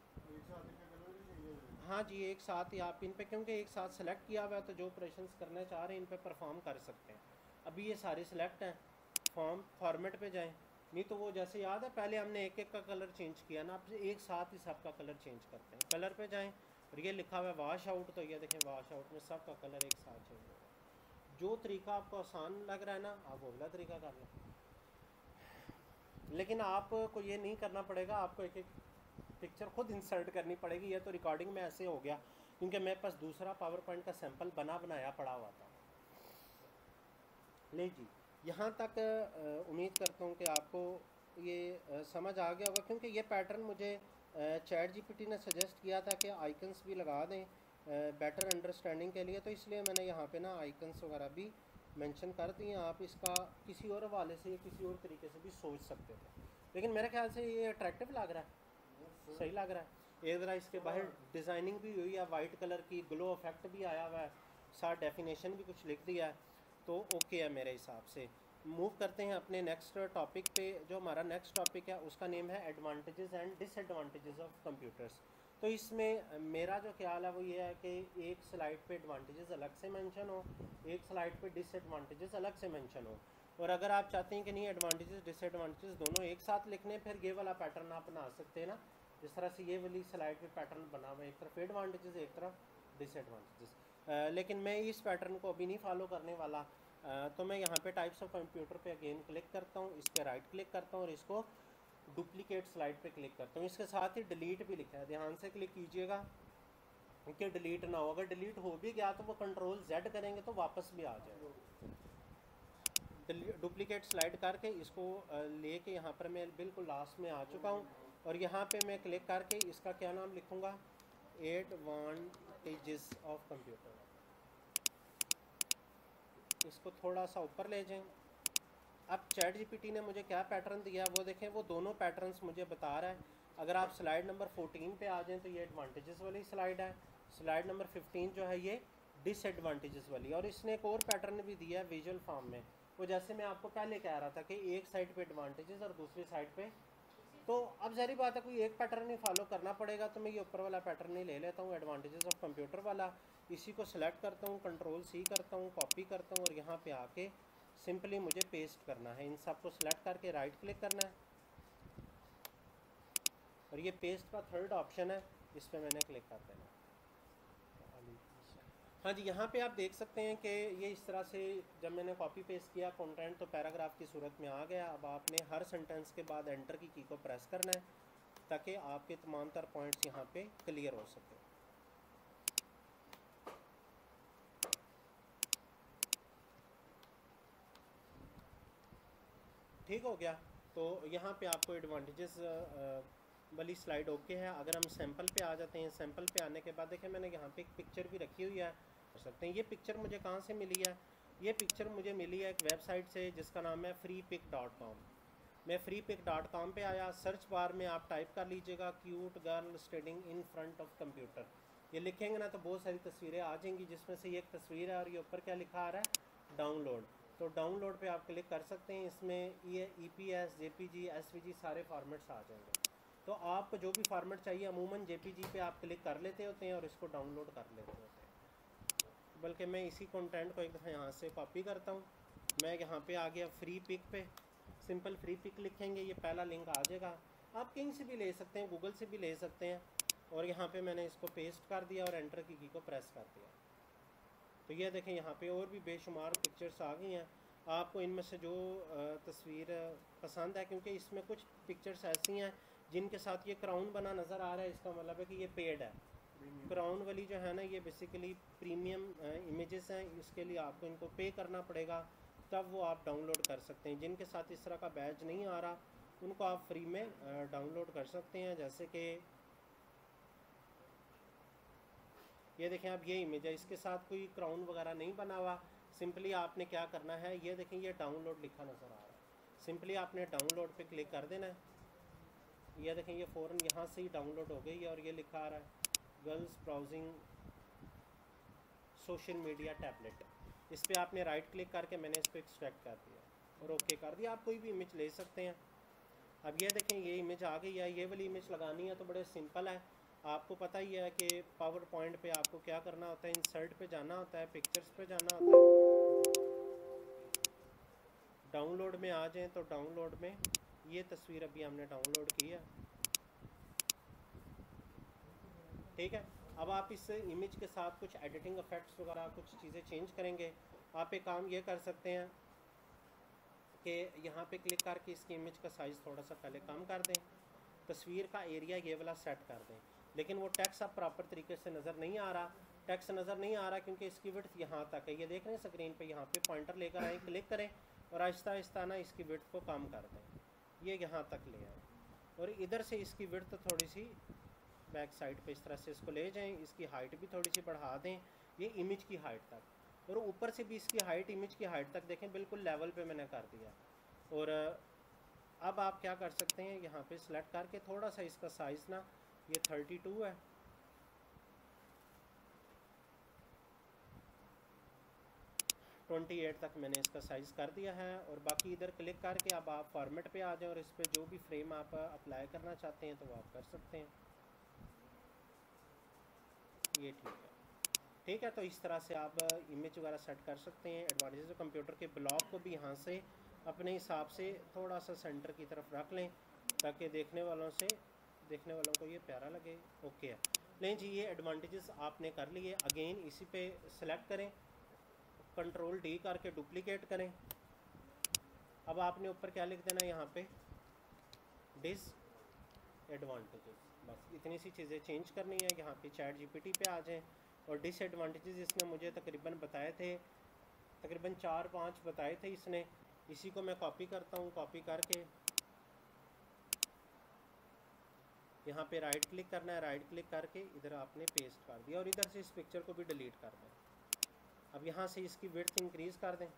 हाँ जी, एक साथ ही आप इन पे, क्योंकि एक साथ सेलेक्ट किया हुआ है तो जो ऑपरेशंस करना चाह रहे हैं इन पे परफॉर्म कर सकते हैं। अभी ये सारे सिलेक्ट हैं, फॉर्मेट पे जाएं। नहीं तो वो जैसे याद है पहले हमने एक एक का कलर चेंज किया ना, अब एक साथ ही सबका कलर चेंज करते हैं। कलर पे जाएं और ये लिखा हुआ है वॉश आउट, तो ये देखें वॉश आउट में सबका कलर एक साथ चेंज होगा। जो तरीका आपको आसान लग रहा है ना, आप वो वाला तरीका कर लें, लेकिन आपको ये नहीं करना पड़ेगा, आपको एक एक पिक्चर खुद इंसर्ट करनी पड़ेगी। ये तो रिकॉर्डिंग में ऐसे हो गया क्योंकि मेरे पास दूसरा पावर पॉइंट का सैंपल बनाया पड़ा हुआ था। ले जी, यहाँ तक उम्मीद करता हूँ कि आपको ये समझ आ गया होगा, क्योंकि ये पैटर्न मुझे चैट जीपीटी ने सजेस्ट किया था कि आइकन्स भी लगा दें बेटर अंडरस्टैंडिंग के लिए, तो इसलिए मैंने यहाँ पे ना आइकन्स वगैरह भी मेंशन कर दिए। आप इसका किसी और हवाले से या किसी और तरीके से भी सोच सकते थे, लेकिन मेरे ख्याल से ये अट्रैक्टिव लग रहा है, सही लग रहा है। एक ज़रा इसके बाहर डिज़ाइनिंग भी हुई है, वाइट कलर की, ग्लो इफेक्ट भी आया हुआ है, साथ डेफिनेशन भी कुछ लिख दिया है, तो ओके है मेरे हिसाब से। मूव करते हैं अपने नेक्स्ट टॉपिक पे। जो हमारा नेक्स्ट टॉपिक है उसका नेम है advantages and disadvantages of computers. तो इसमें मेरा जो ख्याल है वो ये है कि एक स्लाइड पे एडवांटेजेस अलग से मेंशन हो, एक स्लाइड पे डिसएडवांटेजेस अलग से मेंशन हो। और अगर आप चाहते हैं कि नहीं एडवांटेजेस डिसएडवांटेजेस दोनों एक साथ लिखने, फिर ये वाला पैटर्न आप बना सकते हैं ना, जिस तरह से ये वाली स्लाइड पे पैटर्न बना हुआ है, एक तरफ एडवांटेजेस एक तरफ डिसएडवांटेजेस। लेकिन मैं इस पैटर्न को अभी नहीं फॉलो करने वाला। तो मैं यहाँ पे टाइप्स ऑफ कंप्यूटर पे अगेन क्लिक करता हूँ, इस पर राइट क्लिक करता हूँ और इसको डुप्लीकेट स्लाइड पे क्लिक करता हूँ। इसके साथ ही डिलीट भी लिखा है, ध्यान से क्लिक कीजिएगा कि डिलीट ना हो। अगर डिलीट हो भी गया तो वो कंट्रोल Z करेंगे तो वापस भी आ जाएगा। डुप्लीकेट स्लाइड करके इसको लेके यहाँ पर मैं बिल्कुल लास्ट में आ चुका हूँ और यहाँ पे मैं क्लिक करके इसका क्या नाम लिखूँगा, एडवांटेजेस ऑफ कंप्यूटर। इसको थोड़ा सा ऊपर ले जाएं। अब चैट जीपीटी ने मुझे क्या पैटर्न दिया वो देखें, वो दोनों पैटर्न्स मुझे बता रहा है। अगर आप स्लाइड नंबर 14 पे आ जाएं तो ये एडवांटेजेस वाली स्लाइड है, स्लाइड नंबर 15 जो है ये डिसएडवांटेजेस वाली। और इसने एक और पैटर्न भी दिया है विजुअल फॉर्म में, वो जैसे मैं आपको पहले कह रहा था कि एक साइड पे एडवांटेजेस और दूसरी साइड पे, तो अब ज़ाहिर बात है कोई एक पैटर्न ही फॉलो करना पड़ेगा, तो मैं ये ऊपर वाला पैटर्न ही ले लेता हूँ, एडवांटेजेस ऑफ कंप्यूटर वाला। इसी को सिलेक्ट करता हूँ, कंट्रोल C करता हूँ, कॉपी करता हूँ और यहाँ पे आके सिंपली मुझे पेस्ट करना है। इन सब को सिलेक्ट करके राइट क्लिक करना है और ये पेस्ट का थर्ड ऑप्शन है, इस पर मैंने क्लिक कर देना। हाँ जी, यहाँ पे आप देख सकते हैं कि ये इस तरह से जब मैंने कॉपी पेस्ट किया कंटेंट तो पैराग्राफ की सूरत में आ गया। अब आपने हर सेंटेंस के बाद एंटर की को प्रेस करना है ताकि आपके तमाम तर पॉइंट्स यहाँ पे क्लियर हो सके। ठीक हो गया, तो यहाँ पे आपको एडवांटेजेस वाली स्लाइड ओके है। अगर हम सैंपल पे आ जाते हैं, सैंपल पे आने के बाद देखें मैंने यहाँ पे एक पिक्चर भी रखी हुई है, कर सकते हैं। ये पिक्चर मुझे कहाँ से मिली है, ये पिक्चर मुझे मिली है एक वेबसाइट से जिसका नाम है freepik.com। मैं freepik.com पे आया, सर्च बार में आप टाइप कर लीजिएगा cute girl studying in front of computer. ये लिखेंगे ना तो बहुत सारी तस्वीरें आ जाएंगी, जिसमें से ये एक तस्वीर है और ये ऊपर क्या लिखा आ रहा है, डाउनलोड। तो डाउनलोड पे आप क्लिक कर सकते हैं, इसमें ये EPS, JPG, SVG सारे फॉर्मेट्स आ जाएंगे। तो आपको जो भी फॉर्मेट चाहिए अमूमन JPG पे आप क्लिक कर लेते होते हैं और इसको डाउनलोड कर लेते होते हैं। बल्कि मैं इसी कंटेंट को एक दफ़ा यहाँ से कॉपी करता हूँ। मैं यहाँ पे आ गया फ्री पिक पे, सिंपल फ्री पिक लिखेंगे, ये पहला लिंक आ जाएगा। आप कहीं से भी ले सकते हैं, गूगल से भी ले सकते हैं और यहाँ पे मैंने इसको पेस्ट कर दिया और एंटर की को प्रेस कर दिया। तो ये देखें यहाँ पे और भी बेशुमार पिक्चर्स आ गई हैं। आपको इनमें से जो तस्वीर पसंद है, क्योंकि इसमें कुछ पिक्चर्स ऐसी हैं जिनके साथ ये क्राउन बना नज़र आ रहा है, इसका मतलब है कि ये पेड है। क्राउन वाली जो है ना, ये बेसिकली प्रीमियम इमेजेस हैं, इसके लिए आपको इनको पे करना पड़ेगा, तब वो आप डाउनलोड कर सकते हैं। जिनके साथ इस तरह का बैज नहीं आ रहा उनको आप फ्री में डाउनलोड कर सकते हैं। जैसे कि ये देखें, अब ये इमेज है, इसके साथ कोई क्राउन वगैरह नहीं बना हुआ। सिंपली आपने क्या करना है, ये देखें ये डाउनलोड लिखा नज़र आ रहा है, सिंपली आपने डाउनलोड पे क्लिक कर देना है। ये देखें ये फ़ौरन यहाँ से ही डाउनलोड हो गई है और ये लिखा आ रहा है girls browsing social media tablet. इस पर आपने राइट क्लिक करके मैंने इस पर एक्सट्रैक्ट कर दिया और ओके कर दिया। आप कोई भी इमेज ले सकते हैं। अब ये देखें ये इमेज आ गई है। ये वाली इमेज लगानी है तो बड़े सिंपल है, आपको पता ही है कि पावर पॉइंट पे आपको क्या करना होता है, इंसर्ट पे जाना होता है, पिक्चर्स पे जाना होता है, डाउनलोड में आ जाएं तो डाउनलोड में ये तस्वीर अभी हमने डाउनलोड की है, ठीक है। अब आप इस इमेज के साथ कुछ एडिटिंग इफेक्ट्स वगैरह कुछ चीज़ें चेंज करेंगे। आप एक काम ये कर सकते हैं कि यहाँ पे क्लिक करके इसकी इमेज का साइज़ थोड़ा सा पहले कम कर दें, तस्वीर का एरिया ये वाला सेट कर दें, लेकिन वो टेक्स्ट अब प्रॉपर तरीके से नज़र नहीं आ रहा। टेक्स्ट नज़र नहीं आ रहा क्योंकि इसकी विड्थ यहाँ तक है। ये देख रहे हैं स्क्रीन पे, यहाँ पे पॉइंटर लेकर आए, क्लिक करें और आहिस्ता आहिस्ता ना इसकी विड्थ को कम कर दें, ये यहाँ तक ले आए और इधर से इसकी विड्थ थोड़ी सी बैक साइड पे इस तरह से इसको ले जाएं। इसकी हाइट भी थोड़ी सी बढ़ा दें, ये इमेज की हाइट तक, और ऊपर से भी इसकी हाइट इमेज की हाइट तक देखें बिल्कुल लेवल पे मैंने कर दिया। और अब आप क्या कर सकते हैं, यहाँ पे सिलेक्ट करके थोड़ा सा इसका साइज़ ना, ये 32 है, (28) तक मैंने इसका साइज़ कर दिया है। और बाकी इधर क्लिक करके अब आप फॉर्मेट पे आ जाएं और इस पर जो भी फ्रेम आप अप्लाई करना चाहते हैं तो वो आप कर सकते हैं। ये ठीक है। तो इस तरह से आप इमेज वगैरह सेट कर सकते हैं। एडवांटेज कंप्यूटर के ब्लॉक को भी यहाँ से अपने हिसाब से थोड़ा सा सेंटर की तरफ रख लें ताकि देखने वालों को ये प्यारा लगे। ओके है, नहीं जी, ये एडवांटेजेस आपने कर लिए। अगेन इसी पे सेलेक्ट करें, कंट्रोल डी करके डुप्लीकेट करें। अब आपने ऊपर क्या लिख देना, यहाँ पे डिसएडवांटेजेस, बस इतनी सी चीज़ें चेंज करनी है। यहाँ पे चैट जीपीटी पे आ जाएं और डिसएडवांटेजेस इसने मुझे तकरीबन बताए थे, तकरीबन 4-5 बताए थे इसने। इसी को मैं कॉपी करता हूँ, कॉपी करके यहाँ पे राइट क्लिक करना है, राइट क्लिक करके इधर आपने पेस्ट कर दिया और इधर से इस पिक्चर को भी डिलीट कर दें। अब यहाँ से इसकी विड्थ इंक्रीज़ कर दें।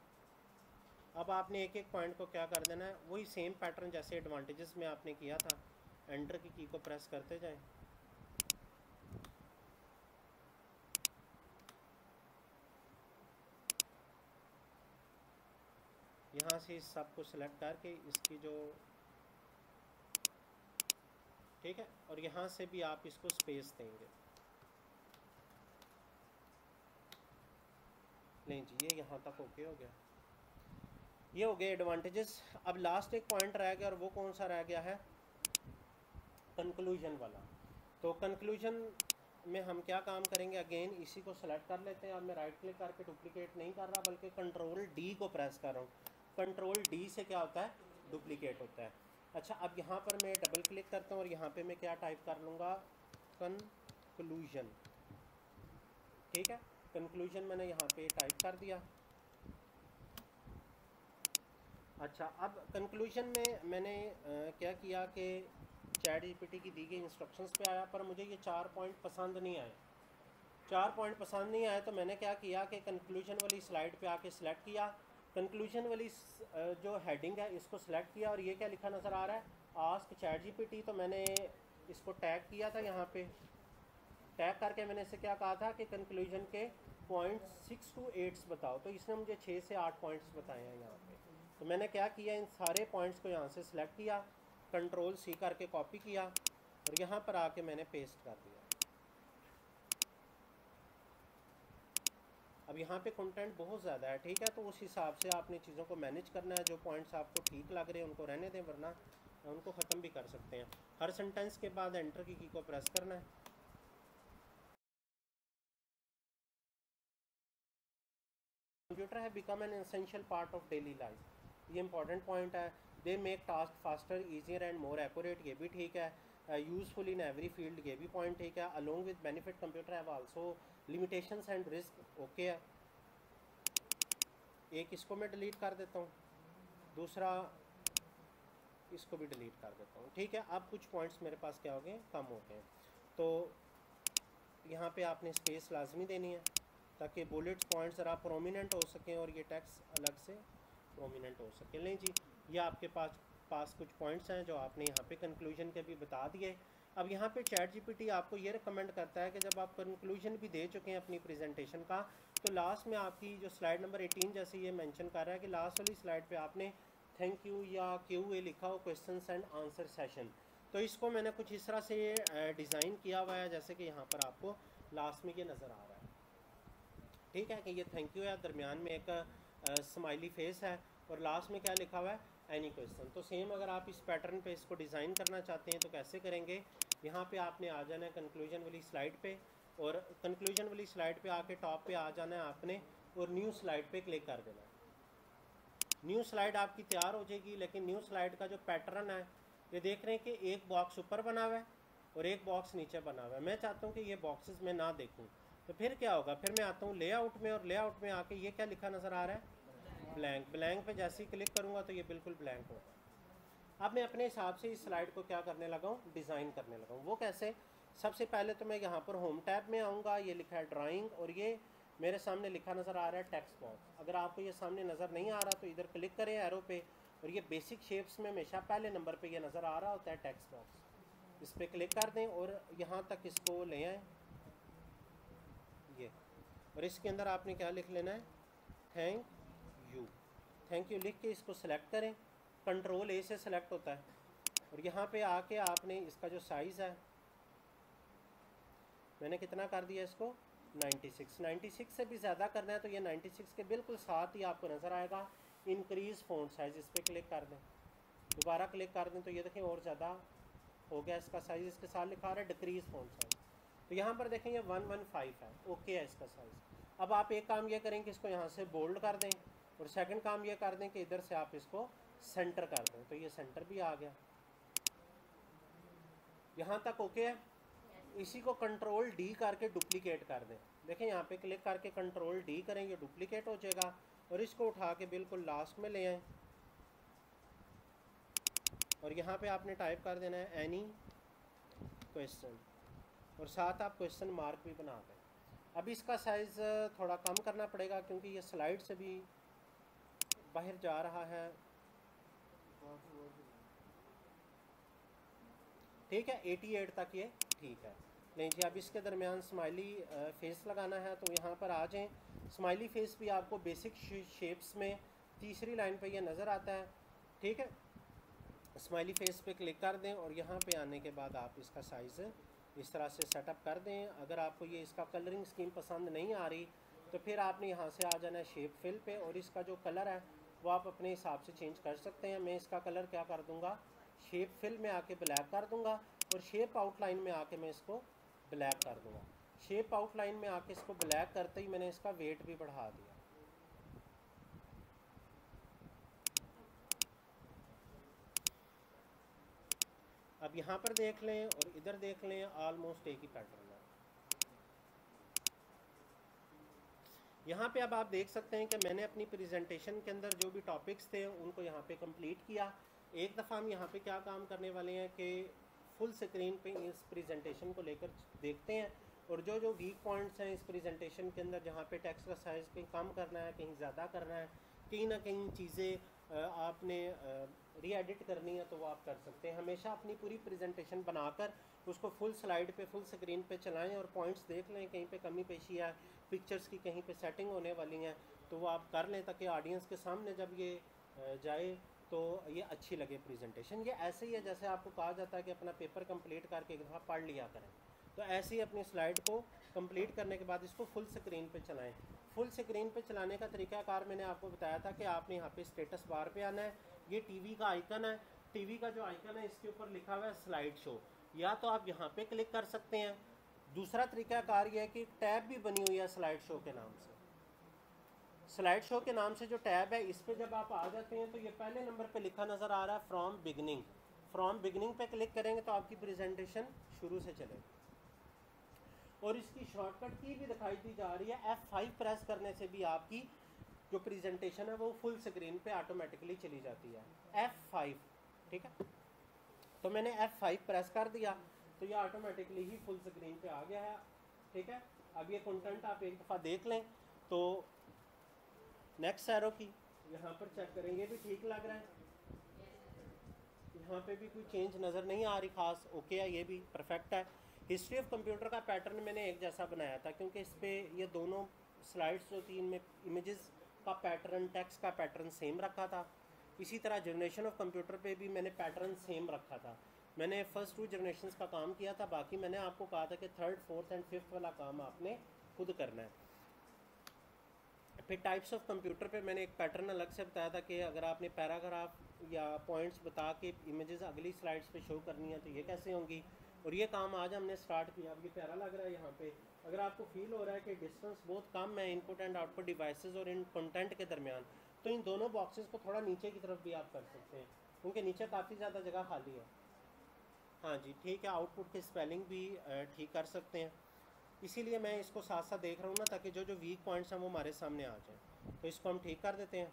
अब आपने एक एक पॉइंट को क्या कर देना है, वही सेम पैटर्न जैसे एडवांटेजेस में आपने किया था, एंटर की को प्रेस करते जाएं। यहाँ से इस सब को सिलेक्ट करके इसकी जो, ठीक है, और यहाँ से भी आप इसको स्पेस देंगे। नहीं जी, ये यहाँ तक ओके हो गया। ये हो गए एडवांटेजेस। अब लास्ट एक पॉइंट रह गया और वो कौन सा रह गया है, कंक्लूजन वाला। तो कंक्लूजन में हम क्या काम करेंगे, अगेन इसी को सेलेक्ट कर लेते हैं। अब मैं राइट क्लिक करके डुप्लीकेट नहीं कर रहा बल्कि कंट्रोल डी को प्रेस कर रहा हूँ। कंट्रोल डी से क्या होता है, डुप्लीकेट होता है। अच्छा, अब यहाँ पर मैं डबल क्लिक करता हूँ और यहाँ पे मैं क्या टाइप कर लूँगा, कंक्लूजन। ठीक है, कंक्लूजन मैंने यहाँ पे टाइप कर दिया। अच्छा, अब कंक्लूजन में मैंने क्या किया कि चैट जीपीटी की दी गई इंस्ट्रक्शंस पे आया, पर मुझे ये 4 पॉइंट पसंद नहीं आए। 4 पॉइंट पसंद नहीं आए तो मैंने क्या किया कि कंक्लूजन वाली स्लाइड पे आके सिलेक्ट किया। कंक्लूजन वाली जो हेडिंग है इसको सिलेक्ट किया और ये क्या लिखा नज़र आ रहा है, आस्क चैट जीपीटी। तो मैंने इसको टैग किया था, यहाँ पे टैग करके मैंने इसे क्या कहा था कि कंक्लूजन के पॉइंट्स 6 to 8 बताओ। तो इसने मुझे 6 से 8 पॉइंट्स बताए हैं यहाँ पे। तो मैंने क्या किया, इन सारे पॉइंट्स को यहाँ से सिलेक्ट किया, कंट्रोल सी करके कॉपी किया और यहाँ पर आके मैंने पेस्ट कर दिया। अब यहाँ पे कंटेंट बहुत ज़्यादा है, ठीक है, तो उस हिसाब से आपने चीज़ों को मैनेज करना है। जो पॉइंट्स आपको ठीक लग रहे हैं उनको रहने दें, वरना उनको ख़त्म भी कर सकते हैं। हर सेंटेंस के बाद एंटर की को प्रेस करना है। कंप्यूटर है become an essential part of daily life, ये इंपॉर्टेंट पॉइंट है। They make task faster, easier and more accurate, ये भी ठीक है। यूजफुल इन एवरी फील्ड, ये भी पॉइंट ठीक है। Along with benefit computer have also limitations and risk, okay है। एक इसको मैं डिलीट कर देता हूँ, दूसरा इसको भी डिलीट कर देता हूँ, ठीक है। अब कुछ पॉइंट्स मेरे पास क्या हो गए, कम हो गए। तो यहाँ पे आपने स्पेस लाजमी देनी है ताकि बुलेट पॉइंट्स ज़रा प्रोमिनेंट हो सकें और ये टेक्स्ट अलग से प्रोमिनेंट हो सके। नहीं जी, ये आपके पास कुछ पॉइंट्स हैं जो आपने यहाँ पे कंक्लूजन के भी बता दिए। अब यहाँ पे चैट जीपीटी आपको ये रिकमेंड करता है कि जब आप कंक्लूजन भी दे चुके हैं अपनी प्रेजेंटेशन का, तो लास्ट में आपकी जो स्लाइड नंबर 18 जैसे ये मेंशन कर रहा है कि लास्ट वाली स्लाइड पे आपने थैंक यू या QA लिखा हो, क्वेश्चंस एंड आंसर सेशन। तो इसको मैंने कुछ इस तरह से डिज़ाइन किया हुआ है जैसे कि यहाँ पर आपको लास्ट में ये नज़र आ रहा है, ठीक है, कि ये थैंक यू है, दरमियान में एक स्माइली फेस है और लास्ट में क्या लिखा हुआ है, एनी क्वेश्चन। तो सेम अगर आप इस पैटर्न पे इसको डिज़ाइन करना चाहते हैं तो कैसे करेंगे, यहाँ पे आपने आ जाना है कंक्लूजन वाली स्लाइड पे, और कंक्लूजन वाली स्लाइड पे आके टॉप पे आ जाना है आपने और न्यू स्लाइड पे क्लिक कर देना है। न्यू स्लाइड आपकी तैयार हो जाएगी, लेकिन न्यू स्लाइड का जो पैटर्न है ये देख रहे हैं कि एक बॉक्स ऊपर बना हुआ है और एक बॉक्स नीचे बना हुआ है। मैं चाहता हूँ कि ये बॉक्सेस मैं ना देखूँ, तो फिर क्या होगा, फिर मैं आता हूँ लेआउट में और लेआउट में आके ये क्या लिखा नज़र आ रहा है, ब्लैंक। ब्लैंक पे जैसे ही क्लिक करूँगा तो ये बिल्कुल ब्लैंक होगा। अब मैं अपने हिसाब से इस स्लाइड को क्या करने लगा हूँ, डिज़ाइन करने लगा हूँ। वो कैसे, सबसे पहले तो मैं यहाँ पर होम टैब में आऊँगा, ये लिखा है ड्राइंग और ये मेरे सामने लिखा नज़र आ रहा है टेक्स्ट बॉक्स। अगर आपको ये सामने नज़र नहीं आ रहा तो इधर क्लिक करें एरो पे, और ये बेसिक शेप्स में हमेशा पहले नंबर पे ये नज़र आ रहा होता है टेक्स्ट बॉक्स, इस पर क्लिक कर दें और यहाँ तक इसको ले आएँ ये, और इसके अंदर आपने क्या लिख लेना है, थैंक यू। थैंक यू लिख के इसको सेलेक्ट करें, कंट्रोल A से सेलेक्ट होता है, और यहाँ पे आके आपने इसका जो साइज़ है मैंने कितना कर दिया इसको 96 से भी ज़्यादा करना है तो ये 96 के बिल्कुल साथ ही आपको नज़र आएगा इंक्रीज़ फ़ॉन्ट साइज़, इस पर क्लिक कर दें, दोबारा क्लिक कर दें तो ये देखें और ज़्यादा हो गया इसका साइज़। इसके साथ लिखा रहा है डिक्रीज़ फ़ॉन्ट साइज़, तो यहाँ पर देखें ये 115 है, ओके है इसका साइज़। अब आप एक काम ये करें कि इसको यहाँ से बोल्ड कर दें, और सेकंड काम ये कर दें कि इधर से आप इसको सेंटर कर दें, तो ये सेंटर भी आ गया। यहाँ तक ओके है। इसी को कंट्रोल D करके डुप्लीकेट कर दें, देखें यहाँ पे क्लिक करके कंट्रोल D करें, ये डुप्लीकेट हो जाएगा, और इसको उठा के बिल्कुल लास्ट में ले आएँ, और यहाँ पे आपने टाइप कर देना है एनी क्वेश्चन, और साथ आप क्वेश्चन मार्क भी बना दें। अब इसका साइज़ थोड़ा कम करना पड़ेगा क्योंकि ये स्लाइड से भी बाहर जा रहा है, ठीक है 88 तक ये ठीक है। नहीं जी, अब इसके दरमियान स्माइली फेस लगाना है, तो यहाँ पर आ जाएं। स्माइली फेस भी आपको बेसिक शेप्स में तीसरी लाइन पे ये नज़र आता है, ठीक है। स्माइली फेस पे क्लिक कर दें और यहाँ पे आने के बाद आप इसका साइज़ इस तरह से सेटअप कर दें। अगर आपको ये इसका कलरिंग स्कीम पसंद नहीं आ रही तो फिर आपने यहाँ से आ जाना है शेप फिल पे, और इसका जो कलर है वो आप अपने हिसाब से चेंज कर सकते हैं। मैं इसका कलर क्या कर दूँगा, शेप फिल में आके ब्लैक कर दूँगा, और शेप आउटलाइन में आके मैं इसको ब्लैक कर दूँगा। शेप आउटलाइन में आके इसको ब्लैक करते ही मैंने इसका वेट भी बढ़ा दिया। अब यहाँ पर देख लें और इधर देख लें, ऑलमोस्ट एक ही पैटर्न है। यहाँ पे अब आप देख सकते हैं कि मैंने अपनी प्रेजेंटेशन के अंदर जो भी टॉपिक्स थे उनको यहाँ पे कंप्लीट किया। एक दफ़ा हम यहाँ पे क्या काम करने वाले हैं कि फुल स्क्रीन पे इस प्रेजेंटेशन को लेकर देखते हैं, और जो जो वीक पॉइंट्स हैं इस प्रेजेंटेशन के अंदर, जहाँ पे टेक्स्ट का साइज़ कहीं कम करना है, कहीं ज़्यादा करना है, कहीं ना कहीं चीज़ें आपने री एडिट करनी है, तो वो आप कर सकते हैं। हमेशा अपनी पूरी प्रेजेंटेशन बनाकर उसको फुल स्लाइड पे फुल स्क्रीन पे चलाएं और पॉइंट्स देख लें, कहीं पे कमी पेशी है, पिक्चर्स की कहीं पे सेटिंग होने वाली हैं तो वो आप कर लें, ताकि ऑडियंस के सामने जब ये जाए तो ये अच्छी लगे प्रेजेंटेशन। ये ऐसे ही है जैसे आपको कहा जाता है कि अपना पेपर कंप्लीट करके एक दफ़ा पढ़ लिया करें, तो ऐसे ही अपनी स्लाइड को कंप्लीट करने के बाद इसको फुल स्क्रीन पे चलाएं। फुल स्क्रीन पे चलाने का तरीकाकार मैंने आपको बताया था कि आपने यहाँ पे स्टेटस बार पे आना है, ये टीवी का आइकन है, टीवी का जो आइकन है इसके ऊपर लिखा हुआ है स्लाइड शो, या तो आप यहाँ पे क्लिक कर सकते हैं। दूसरा तरीकाकार ये है कि टैब भी बनी हुई है स्लाइड शो के नाम से, स्लाइड शो के नाम से जो टैब है इस पर जब आप आ जाते हैं तो ये पहले नंबर पे लिखा नज़र आ रहा है फ्रॉम बिगनिंग। फ्रॉम बिगनिंग पे क्लिक करेंगे तो आपकी प्रेजेंटेशन शुरू से चलेगी और इसकी शॉर्टकट की भी दिखाई दी जा रही है। F5 प्रेस करने से भी आपकी जो प्रेजेंटेशन है वो फुल स्क्रीन पे ऑटोमेटिकली चली जाती है। F5, ठीक है। तो मैंने F5 प्रेस कर दिया तो ये ऑटोमेटिकली ही फुल स्क्रीन पे आ गया है, ठीक है। अब ये कंटेंट आप एक दफ़ा देख लें तो नेक्स्ट एरो की यहाँ पर चेक करेंगे भी ठीक लग रहा है, यहाँ पे भी कोई चेंज नज़र नहीं आ रही खास। ओके है, ये भी परफेक्ट है। हिस्ट्री ऑफ कंप्यूटर का पैटर्न मैंने एक जैसा बनाया था क्योंकि इस पर ये दोनों स्लाइड्स जो थी इनमें इमेजेस का पैटर्न, टेक्स्ट का पैटर्न सेम रखा था। इसी तरह जनरेशन ऑफ कंप्यूटर पे भी मैंने पैटर्न सेम रखा था। मैंने फर्स्ट 2 जनरेशन का काम किया था, बाकी मैंने आपको कहा था कि 3rd, 4th एंड 5th वाला काम आपने खुद करना है। फिर टाइप्स ऑफ कंप्यूटर पे मैंने एक पैटर्न अलग से बताया था कि अगर आपने पैराग्राफ या पॉइंट्स बता के इमेजेस अगली स्लाइड्स पे शो करनी है तो ये कैसे होंगी, और ये काम आज हमने स्टार्ट किया। अब ये प्यारा लग रहा है यहाँ पे। अगर आपको फील हो रहा है कि डिस्टेंस बहुत कम है इनपुट एंड आउटपुट डिवाइसेस और इन कंटेंट के दरमियान, तो इन दोनों बॉक्सेस को थोड़ा नीचे की तरफ भी आप कर सकते हैं क्योंकि नीचे काफ़ी ज़्यादा जगह खाली है। हाँ जी, ठीक है। आउटपुट की स्पेलिंग भी ठीक कर सकते हैं, इसीलिए मैं इसको साथ साथ देख रहा हूँ ना, ताकि जो जो वीक पॉइंट्स हैं वो हमारे सामने आ जाएं। तो इसको हम ठीक कर देते हैं।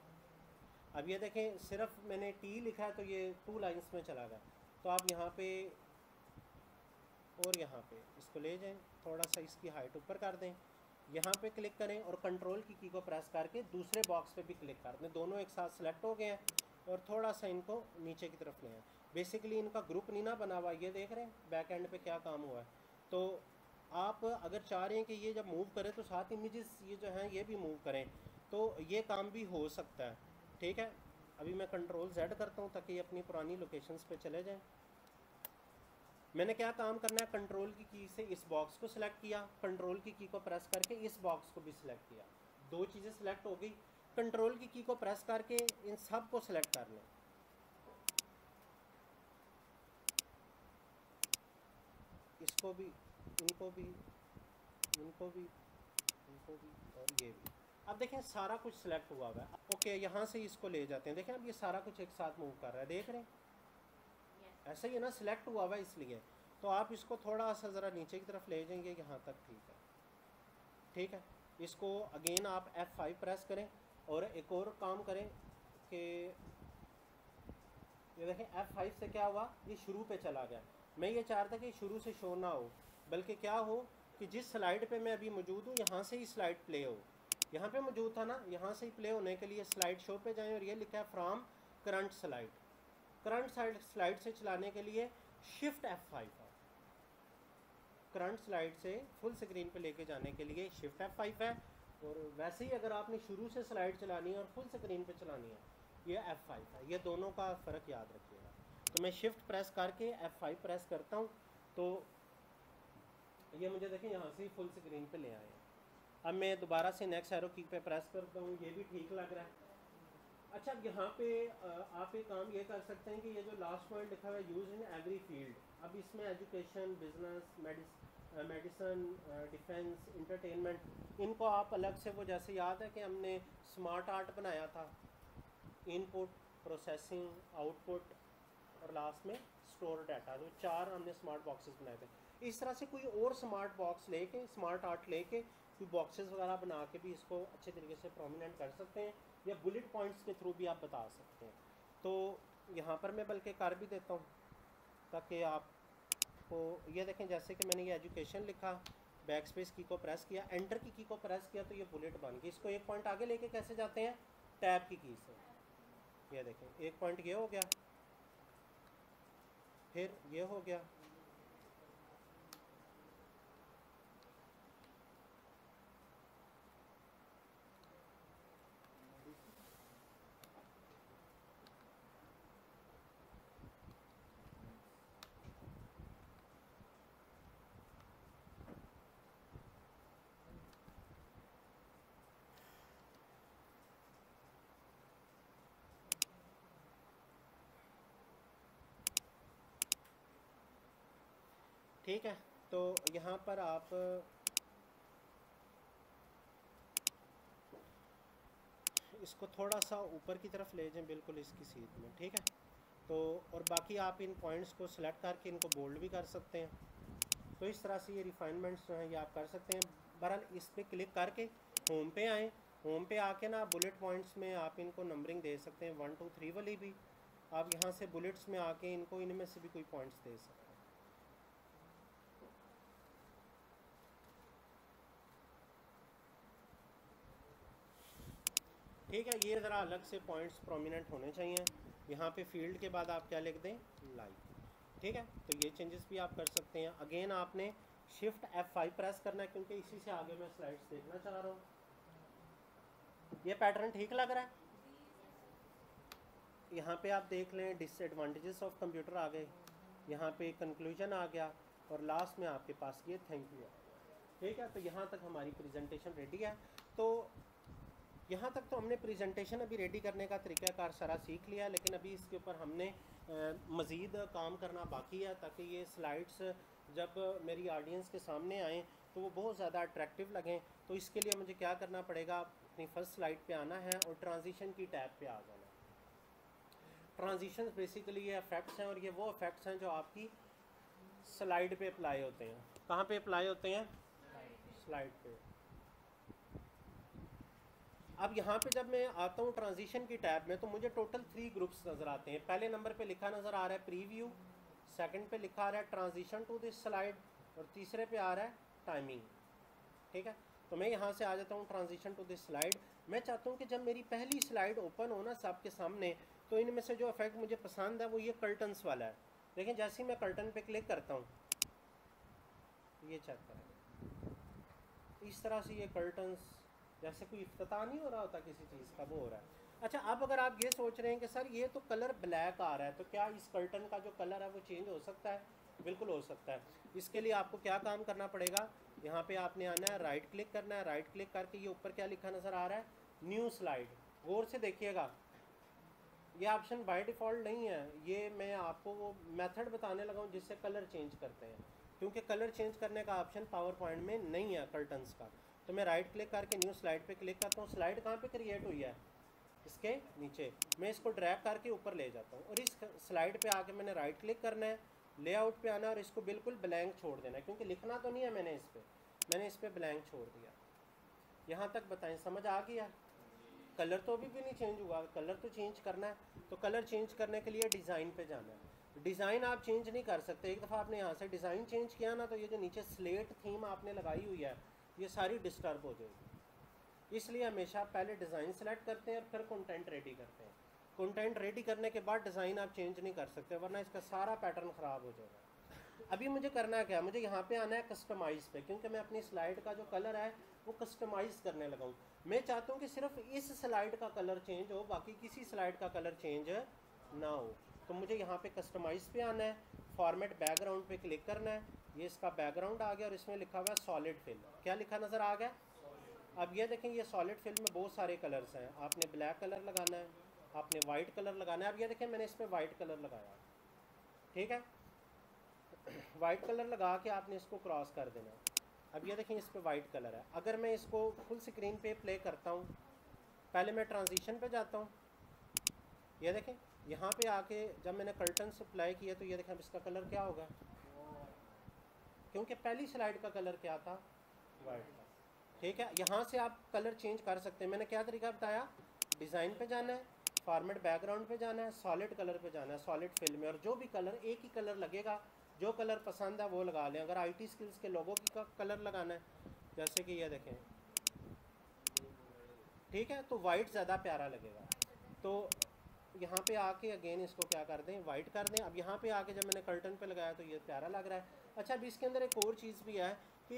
अब ये देखें, सिर्फ मैंने टी लिखा है तो ये 2 लाइंस में चला गया। तो आप यहाँ पे और यहाँ पे इसको ले जाएं, थोड़ा सा इसकी हाइट ऊपर कर दें, यहाँ पे क्लिक करें और कंट्रोल की को प्रेस करके दूसरे बॉक्स पे भी क्लिक कर दें। दोनों एक साथ सेलेक्ट हो गए हैं और थोड़ा सा इनको नीचे की तरफ ले आए। बेसिकली इनका ग्रुप नहीं ना बना हुआ, ये देख रहे हैं बैक एंड पे क्या काम हुआ है। तो आप अगर चाह रहे हैं कि ये जब मूव करें तो साथ इमेजेस ये जो हैं ये भी मूव करें, तो ये काम भी हो सकता है, ठीक है। अभी मैं कंट्रोल Z करता हूँ ताकि ये अपनी पुरानी लोकेशंस पे चले जाएं। मैंने क्या काम करना है, कंट्रोल की से इस बॉक्स को सिलेक्ट किया, कंट्रोल की को प्रेस करके इस बॉक्स को भी सिलेक्ट किया। 2 चीज़ें सिलेक्ट हो गई। कंट्रोल की को प्रेस करके इन सब को सिलेक्ट कर लें। इसको भी, इनको भी, इनको भी, इनको भी और ये भी। अब देखें सारा कुछ सिलेक्ट हुआ है। ओके, यहाँ से इसको ले जाते हैं। देखें अब ये सारा कुछ एक साथ मूव कर रहा है, देख रहे हैं। ऐसा ही है ना, सिलेक्ट हुआ हुआ इसलिए। तो आप इसको थोड़ा सा ज़रा नीचे की तरफ ले जाएंगे, यहाँ तक, ठीक है, ठीक है। इसको अगेन आप F5 प्रेस करें और एक और काम करें कि ये देखें F5 से क्या हुआ, ये शुरू पे चला गया। मैं ये चाहता कि शुरू से शो ना हो, बल्कि क्या हो कि जिस स्लाइड पे मैं अभी मौजूद हूँ यहाँ से ही स्लाइड प्ले हो। यहाँ पे मौजूद था ना, यहाँ से ही प्ले होने के लिए स्लाइड शो पे जाएं और ये लिखा है from current slide. Current slide से चलाने के लिए शिफ्ट F5 है। करंट स्लाइड से फुल स्क्रीन पे लेके जाने के लिए शिफ्ट F5 है। और वैसे ही अगर आपने शुरू से स्लाइड चलानी है और फुल स्क्रीन पे चलानी है, ये F5 है। ये दोनों का फ़र्क याद रखिएगा। तो मैं शिफ्ट प्रेस करके F5 प्रेस करता हूँ तो ये मुझे देखें यहाँ से ही फुल स्क्रीन पे ले आए हैं। अब मैं दोबारा से नेक्स्ट एरो की पे प्रेस करता हूँ, ये भी ठीक लग रहा है। अच्छा, अब यहाँ पे आप एक काम ये कर सकते हैं कि ये जो लास्ट पॉइंट लिखा हुआ है यूज इन एवरी फील्ड, अब इसमें education, business, medicine, defence, entertainment, इनको आप अलग से, वो जैसे याद है कि हमने स्मार्ट आर्ट बनाया था, इनपुट, प्रोसेसिंग, आउटपुट और लास्ट में स्टोर डाटा, तो 4 हमने स्मार्ट बॉक्सेस बनाए थे। इस तरह से कोई और स्मार्ट बॉक्स लेके, स्मार्ट आर्ट लेके कोई बॉक्सेस वगैरह बना के भी इसको अच्छे तरीके से प्रोमिनेंट कर सकते हैं, या बुलेट पॉइंट्स के थ्रू भी आप बता सकते हैं। तो यहाँ पर मैं बल्कि कर भी देता हूँ ताकि आपको ये देखें, जैसे कि मैंने ये एजुकेशन लिखा, बैक स्पेस की को प्रेस किया, एंटर की को प्रेस किया तो ये बुलेट बन गई। इसको एक पॉइंट आगे लेके कैसे जाते हैं, टैब की से। ये देखें, एक पॉइंट ये हो गया, फिर ये हो गया, ठीक है। तो यहाँ पर आप इसको थोड़ा सा ऊपर की तरफ ले जाएं, बिल्कुल इसकी सीध में, ठीक है। तो और बाकी आप इन पॉइंट्स को सिलेक्ट करके इनको बोल्ड भी कर सकते हैं। तो इस तरह से ये रिफाइनमेंट्स जो हैं ये आप कर सकते हैं। बहरहाल इस पर क्लिक करके होम पे आएँ, होम पे आके ना बुलेट पॉइंट्स में आप इनको नंबरिंग दे सकते हैं, 1 2 3 वाली भी। आप यहाँ से बुलेट्स में आके इनको इनमें से भी कोई पॉइंट्स दे सकते हैं। ठीक है, ये ज़रा अलग से पॉइंट्स प्रोमिनेंट होने चाहिए। यहाँ पे फील्ड के बाद आप क्या लिख दें, लाइक, ठीक है। तो ये चेंजेस भी आप कर सकते हैं। अगेन आपने शिफ्ट F5 प्रेस करना है, क्योंकि इसी से आगे मैं स्लाइड्स देखना चाह रहा हूँ। ये पैटर्न ठीक लग रहा है? यहाँ पे आप देख लें डिसएडवांटेजेस ऑफ कंप्यूटर आ गए, यहाँ पे कंक्लूजन आ गया, और लास्ट में आपके पास ये थैंक यू है, ठीक है। तो यहाँ तक हमारी प्रेजेंटेशन रेडी है। तो यहाँ तक तो हमने प्रेजेंटेशन अभी रेडी करने का तरीक़ाकार सारा सीख लिया, लेकिन अभी इसके ऊपर हमने मज़ीद काम करना बाकी है, ताकि ये स्लाइड्स जब मेरी ऑडियंस के सामने आएँ तो वो बहुत ज़्यादा अट्रैक्टिव लगें। तो इसके लिए मुझे क्या करना पड़ेगा, अपनी फर्स्ट स्लाइड पे आना है और ट्रांजिशन की टैब पे आ जाना है। ट्रांजिशन बेसिकली ये इफ़ेक्ट्स हैं, और ये वो इफ़ेक्ट्स हैं जो आपकी स्लाइड पे अप्लाई होते हैं। कहाँ पे अप्लाई होते हैं? स्लाइड पे। अब यहाँ पे जब मैं आता हूँ ट्रांजिशन की टैब में, तो मुझे टोटल 3 ग्रुप्स नज़र आते हैं। पहले नंबर पे लिखा नज़र आ रहा है प्रीव्यू, सेकंड पे लिखा आ रहा है ट्रांजिशन टू दिस स्लाइड, और तीसरे पे आ रहा है टाइमिंग, ठीक है। तो मैं यहाँ से आ जाता हूँ ट्रांजिशन टू दिस स्लाइड। मैं चाहता हूँ कि जब मेरी पहली स्लाइड ओपन हो ना सबके सामने, तो इनमें से जो इफेक्ट मुझे पसंद है वो ये कर्टन्स वाला है। लेकिन जैसे ही मैं कर्टन पे क्लिक करता हूँ, ये चेक करें, इस तरह से ये कर्टन्स जैसे कोई इफ्तिताह नहीं हो रहा होता किसी चीज़ का, वो हो रहा है। अच्छा, अब अगर आप ये सोच रहे हैं कि सर ये तो कलर ब्लैक आ रहा है, तो क्या इस कर्टन का जो कलर है वो चेंज हो सकता है? बिल्कुल हो सकता है। इसके लिए आपको क्या काम करना पड़ेगा, यहाँ पे आपने आना है, राइट क्लिक करना है, राइट क्लिक करके ये ऊपर क्या लिखा नज़र आ रहा है, न्यू स्लाइड। गौर से देखिएगा, ये ऑप्शन बाय डिफ़ॉल्ट नहीं है, ये मैं आपको वो मेथड बताने लगा हूँ जिससे कलर चेंज करते हैं, क्योंकि कलर चेंज करने का ऑप्शन पावर पॉइंट में नहीं है कर्टन्स का। तो मैं राइट क्लिक करके न्यू स्लाइड पे क्लिक करता हूँ। स्लाइड कहाँ पे क्रिएट हुई है, इसके नीचे। मैं इसको ड्रैग करके ऊपर ले जाता हूँ, और इस स्लाइड पे आके मैंने राइट क्लिक करना है, लेआउट पे आना है, और इसको बिल्कुल ब्लैंक छोड़ देना है, क्योंकि लिखना तो नहीं है मैंने इस पर ब्लैंक छोड़ दिया। यहाँ तक बताएं, समझ आ गया? कलर तो अभी भी नहीं चेंज हुआ, कलर तो चेंज करना है। तो कलर चेंज करने के लिए डिज़ाइन पे जाना है। डिज़ाइन आप चेंज नहीं कर सकते, एक दफ़ा आपने यहाँ से डिज़ाइन चेंज किया ना, तो ये जो नीचे स्लेट थीम आपने लगाई हुई है ये सारी डिस्टर्ब हो जाएगी। इसलिए हमेशा पहले डिज़ाइन सेलेक्ट करते हैं और फिर कंटेंट रेडी करते हैं। कंटेंट रेडी करने के बाद डिज़ाइन आप चेंज नहीं कर सकते, वरना इसका सारा पैटर्न ख़राब हो जाएगा। अभी मुझे करना क्या, मुझे यहाँ पे आना है कस्टमाइज़ पे, क्योंकि मैं अपनी स्लाइड का जो कलर है वो कस्टमाइज़ करने लगा हूँ। मैं चाहता हूँ कि सिर्फ इस स्लाइड का कलर चेंज हो, बाकी किसी स्लाइड का कलर चेंज ना हो। तो मुझे यहाँ पे कस्टमाइज़ पे आना है, फॉर्मेट बैकग्राउंड पे क्लिक करना है, ये इसका बैकग्राउंड आ गया, और इसमें लिखा हुआ है सॉलिड फिल। क्या लिखा नज़र आ गया? अब ये देखें, ये सॉलिड फिल में बहुत सारे कलर्स हैं। आपने ब्लैक कलर लगाना है, आपने वाइट कलर लगाना है। अब ये देखें, मैंने इसमें वाइट कलर लगाया, ठीक है। वाइट कलर लगा के आपने इसको क्रॉस कर देना है। अब ये देखें, इस पर वाइट कलर है। अगर मैं इसको फुल स्क्रीन पे प्ले करता हूँ, पहले मैं ट्रांजिशन पे जाता हूँ, ये देखें यहाँ पे आके जब मैंने कर्टन्स अप्लाई किया, तो ये देखें अब इसका कलर क्या होगा, क्योंकि पहली स्लाइड का कलर क्या था, वाइट था, ठीक है। यहाँ से आप कलर चेंज कर सकते हैं। मैंने क्या तरीका बताया, डिज़ाइन पे जाना है, फॉर्मेट बैकग्राउंड पे जाना है, सॉलिड कलर पे जाना है, सॉलिड फिल में, और जो भी कलर, एक ही कलर लगेगा, जो कलर पसंद है वो लगा लें। अगर IT स्किल्स के लोगों की कलर लगाना है, जैसे कि ये देखें, ठीक है, तो वाइट ज़्यादा प्यारा लगेगा। तो यहाँ पे आके अगेन इसको क्या कर दें, वाइट कर दें। अब यहाँ पे आके जब मैंने कर्टन पे लगाया तो ये प्यारा लग रहा है। अच्छा, अब इसके अंदर एक और चीज़ भी है कि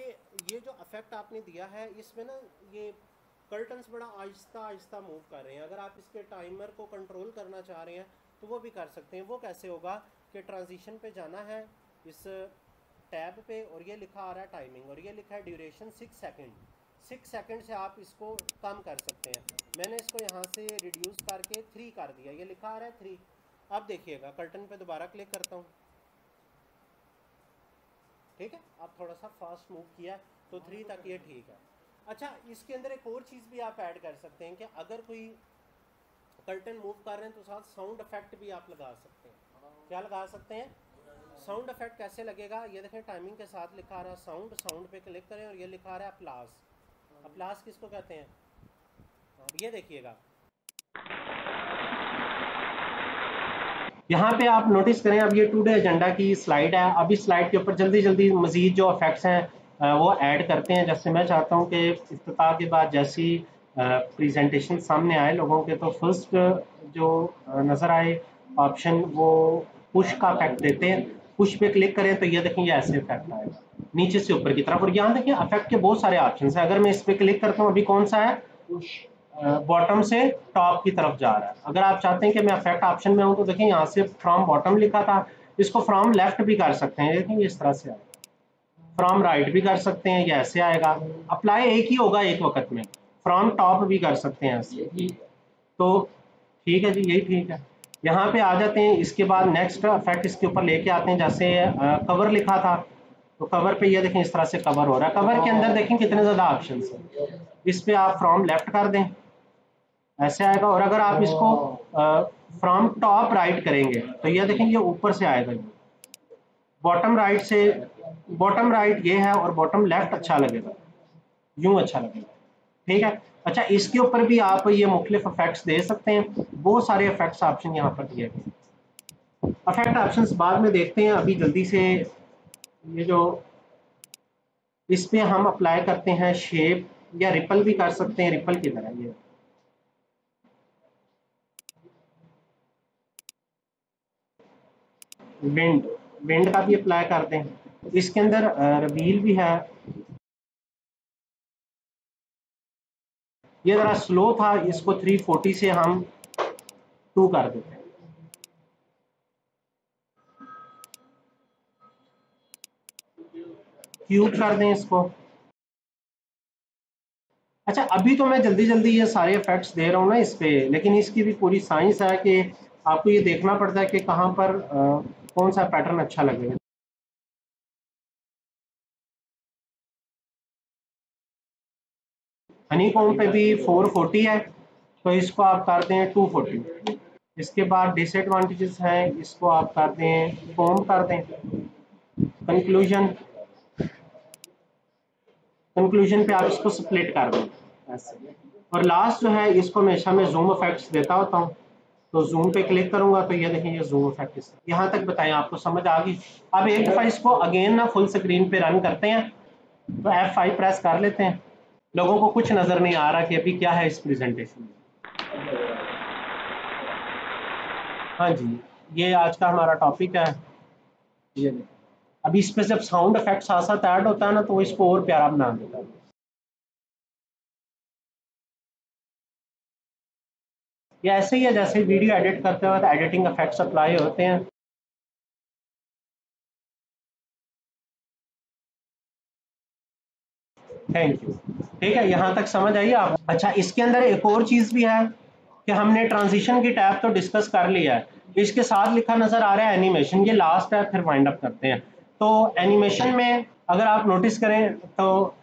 ये जो इफेक्ट आपने दिया है, इसमें ना ये कर्टन्स बड़ा आहिस्ता आहिस्ता मूव कर रहे हैं। अगर आप इसके टाइमर को कंट्रोल करना चाह रहे हैं तो वो भी कर सकते हैं। वो कैसे होगा कि ट्रांजिशन पे जाना है इस टैब पे, और ये लिखा आ रहा है टाइमिंग, और ये लिखा है ड्यूरेशन 6 सेकेंड। 6 सेकेंड से आप इसको कम कर सकते हैं। मैंने इसको यहाँ से रिड्यूस करके 3 कर दिया, ये लिखा आ रहा है 3। अब देखिएगा, कर्टन पे दोबारा क्लिक करता हूँ, ठीक है। अब थोड़ा सा फास्ट मूव किया तो 3 तक ये ठीक है। अच्छा, इसके अंदर एक और चीज़ भी आप ऐड कर सकते हैं कि अगर कोई कर्टन मूव कर रहे हैं तो साथ साउंड इफेक्ट भी आप लगा सकते हैं। क्या लगा सकते हैं? साउंड इफेक्ट कैसे लगेगा? ये देखें टाइमिंग के साथ लिखा आ रहा है साउंड, साउंड पे क्लिक करें और ये लिखा आ रहा है अप्लास। अप्लास किसको कहते हैं? ये देखिएगा, यहाँ पे आप नोटिस करें, अब ये टुडे एजेंडा की स्लाइड है। अब इस स्लाइड के ऊपर जल्दी जल्दी मजीद जो इफेक्ट्स हैं वो ऐड करते हैं। जैसे मैं चाहता हूँ कि इफ्तिताह के बाद जैसी प्रेजेंटेशन सामने आए लोगों के, तो फर्स्ट जो नज़र आए ऑप्शन वो पुश का इफेक्ट देते हैं। पुश पे क्लिक करें तो ये देखें ये ऐसे इफेक्ट आएगा नीचे से ऊपर की तरफ। और यहाँ देखें इफेक्ट के बहुत सारे ऑप्शन हैं। अगर मैं इस पर क्लिक करता हूँ, अभी कौन सा है? बॉटम से टॉप की तरफ जा रहा है। अगर आप चाहते हैं कि मैं इफेक्ट ऑप्शन में हूं तो देखिए यहाँ से फ्रॉम बॉटम लिखा था, इसको फ्रॉम लेफ्ट भी कर सकते हैं। देखिए इस तरह से आएगा, फ्रॉम राइट भी कर सकते हैं, ये ऐसे आएगा। अप्लाई एक ही होगा एक वक्त में। फ्रॉम टॉप भी कर सकते हैं ऐसे। तो ठीक है जी, यही ठीक है। यहाँ पे आ जाते हैं। इसके बाद नेक्स्ट इफेक्ट इसके ऊपर लेके आते हैं। जैसे कवर लिखा था तो कवर पे ये देखें इस तरह से कवर हो रहा है। कवर के अंदर देखें कितने ज्यादा ऑप्शन है। इस पे आप फ्रॉम लेफ्ट कर दें, ऐसे आएगा। और अगर आप इसको फ्रॉम टॉप राइट करेंगे तो ये देखें ये ऊपर से आएगा। बॉटम राइट से, बॉटम राइट ये है और बॉटम लेफ्ट अच्छा लगेगा, यूं अच्छा लगेगा। ठीक है। अच्छा, इसके ऊपर भी आप ये मुख्तलिफ इफेक्ट्स दे सकते हैं। बहुत सारे इफेक्ट्स ऑप्शन यहाँ पर दिए गए। इफेक्ट ऑप्शंस बाद में देखते हैं। अभी जल्दी से ये जो इस पे हम अप्लाई करते हैं शेप या रिपल भी कर सकते हैं। रिपल की तरह ये विंड, विंड का भी अप्लाई करते हैं। इसके अंदर रिवील भी है। ये जरा स्लो था, इसको 340 से हम 2 कर देते हैं। क्यूब कर दें इसको। अच्छा, अभी तो मैं जल्दी जल्दी ये सारे इफेक्ट्स दे रहा हूँ ना इस पे, लेकिन इसकी भी पूरी साइंस है कि आपको ये देखना पड़ता है कि कहाँ पर कौन सा पैटर्न अच्छा लगेगा। हनीकॉम्ब पे भी 440 है, तो इसको आप कर दें 240। इसके बाद डिसएडवांटेजेस हैं, इसको आप कर दें कॉम कर दें। कंक्लूजन, कंक्लूजन पे आप इसको स्प्लिट कर दें ऐसे। और लास्ट जो है इसको हमेशा मैं जूम इफेक्ट्स देता होता हूँ, तो जूम पे क्लिक करूंगा तो ये देखें ये जूम इफेक्ट। यहाँ तक बताएं आपको समझ आ गई? अब एक दफा इसको अगेन ना फुल स्क्रीन पे रन करते हैं, तो F5 प्रेस कर लेते हैं। लोगों को कुछ नजर नहीं आ रहा कि अभी क्या है इस प्रेजेंटेशन में। हाँ जी, ये आज का हमारा टॉपिक है। ये अभी इस पे जब साउंड इफेक्ट साथ साथ ऐड होता है ना, तो वो इसको और प्यारा बना देता है। ये ऐसे ही है जैसे वीडियो एडिट करते वक्त एडिटिंग इफेक्ट्स अप्लाई होते हैं। Thank you. ठीक है, यहाँ तक समझ आई आप? अच्छा, इसके अंदर एक और चीज भी है कि हमने ट्रांजिशन की टैब तो डिस्कस कर लिया है। इसके साथ लिखा नजर आ रहा है एनिमेशन, ये लास्ट है, फिर वाइंड अप करते हैं। तो एनिमेशन में अगर आप नोटिस करें तो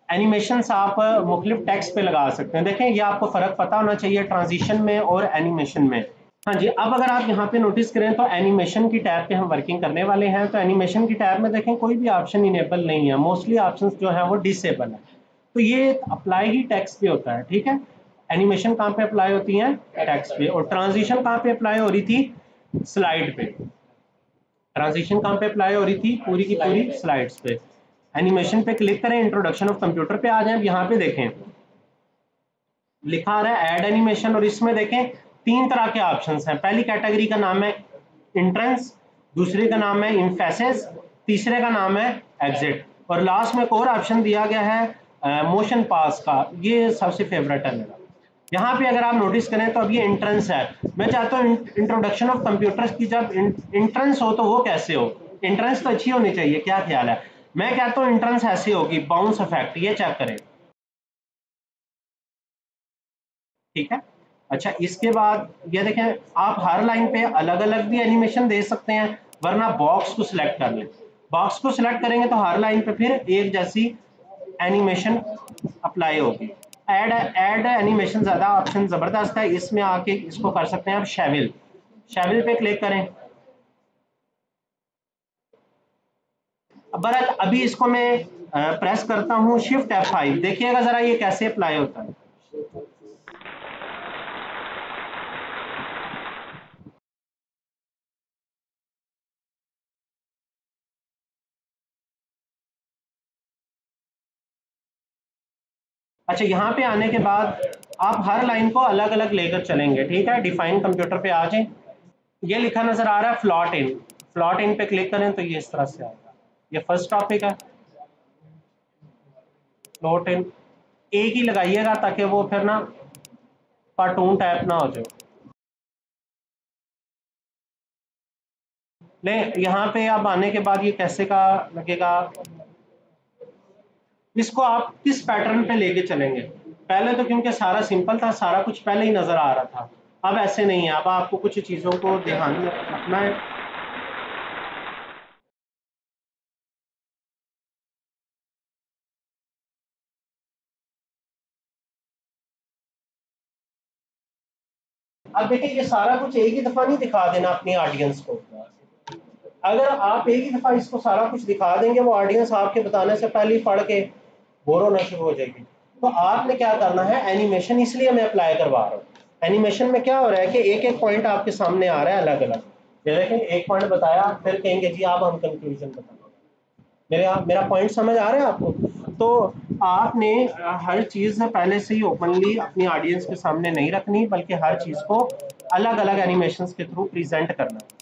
एनिमेशंस आप मुख्तलिफ टेक्स्ट पे लगा सकते हैं। देखें ये आपको फर्क पता होना चाहिए ट्रांजिशन में और एनिमेशन में। हाँ जी, अब अगर आप यहाँ पे नोटिस करें तो एनिमेशन की टैब पे हम वर्किंग करने वाले हैं। तो एनिमेशन की टैब में देखें कोई भी ऑप्शन इनेबल नहीं है, मोस्टली ऑप्शंस जो है वो डिसेबल है। तो ये अप्लाई ही टेक्स्ट पे होता है। ठीक है, एनिमेशन कहाँ पे अप्लाई होती है? टेक्स्ट पे। और ट्रांजिशन कहाँ पे अप्लाई हो रही थी? स्लाइड पे। ट्रांजिशन कहाँ पे अप्लाई हो रही थी? पूरी की पूरी स्लाइड्स पे। एनिमेशन पे क्लिक करें, इंट्रोडक्शन ऑफ कंप्यूटर पे आ जाए। यहाँ पे देखें लिखा आ रहा है ऐड एनिमेशन, और इसमें देखें 3 तरह के ऑप्शंस हैं। पहली कैटेगरी का नाम है इंट्रेंस, दूसरे का नाम है इम्फेसिस, तीसरे का नाम है एग्जिट, और लास्ट में एक और ऑप्शन दिया गया है मोशन पास का। ये सबसे फेवरेट है मेरा। यहाँ पे अगर आप नोटिस करें तो अब ये इंट्रेंस है। मैं चाहता हूँ इंट्रोडक्शन ऑफ कंप्यूटर्स की जब इंट्रेंस हो तो वो कैसे हो? इंट्रेंस तो अच्छी होनी चाहिए, क्या ख्याल है? मैं कहता हूँ इंट्रेंस ऐसी होगी, बाउंस इफेक्ट। ये चेक करें। ठीक है। अच्छा, इसके बाद ये देखें आप हर लाइन पे अलग अलग भी एनिमेशन दे सकते हैं, वरना बॉक्स को सिलेक्ट कर लें। बॉक्स को सिलेक्ट करेंगे तो हर लाइन पे फिर एक जैसी एनिमेशन अप्लाई होगी। ऐड एनिमेशन ज़्यादा ऑप्शन ज़बरदस्त है, इसमें आके इसको कर सकते हैं आप शेविल। शेविल पे क्लिक करें। बरत अभी इसको मैं प्रेस करता हूँ शिफ्ट F5, देखिएगा ज़रा ये कैसे अप्लाई होता है। अच्छा, यहाँ पे आने के बाद आप हर लाइन को अलग अलग लेकर चलेंगे, ठीक है। डिफाइन कंप्यूटर पे आ जाए, ये लिखा नजर आ रहा है फ्लॉट इन। फ्लॉट इन पे क्लिक करें तो ये इस तरह से आएगा। ये फर्स्ट टॉपिक है, फ्लॉट इन। एक ही लगाइएगा ताकि वो फिर ना कार्टून टाइप ना हो जाए। नहीं, यहाँ पे आप आने के बाद ये कैसे का लगेगा, इसको आप किस पैटर्न पे लेके चलेंगे। पहले तो क्योंकि सारा सिंपल था, सारा कुछ पहले ही नजर आ रहा था, अब ऐसे नहीं है, अब आपको कुछ चीजों को ध्यान में रखना है। अब देखिए, ये सारा कुछ एक ही दफा नहीं दिखा देना अपनी ऑडियंस को। अगर आप एक ही दफा इसको सारा कुछ दिखा देंगे, वो ऑडियंस आपके बताने से पहले ही पढ़ के बोर होना शुरू हो जाएगी। तो आपने क्या करना है, एनिमेशन इसलिए मैं अप्लाई करवा रहा हूँ। एनिमेशन में क्या हो रहा है कि एक एक पॉइंट आपके सामने आ रहा है अलग अलग। ये देखें, एक पॉइंट बताया, फिर कहेंगे जी आप हम कंक्लूजन बताना। मेरा पॉइंट समझ आ रहा है आपको। तो आपने हर चीज़ पहले से ही ओपनली अपनी ऑडियंस के सामने नहीं रखनी, बल्कि हर चीज़ को अलग अलग एनिमेशंस के थ्रू प्रेजेंट करना है।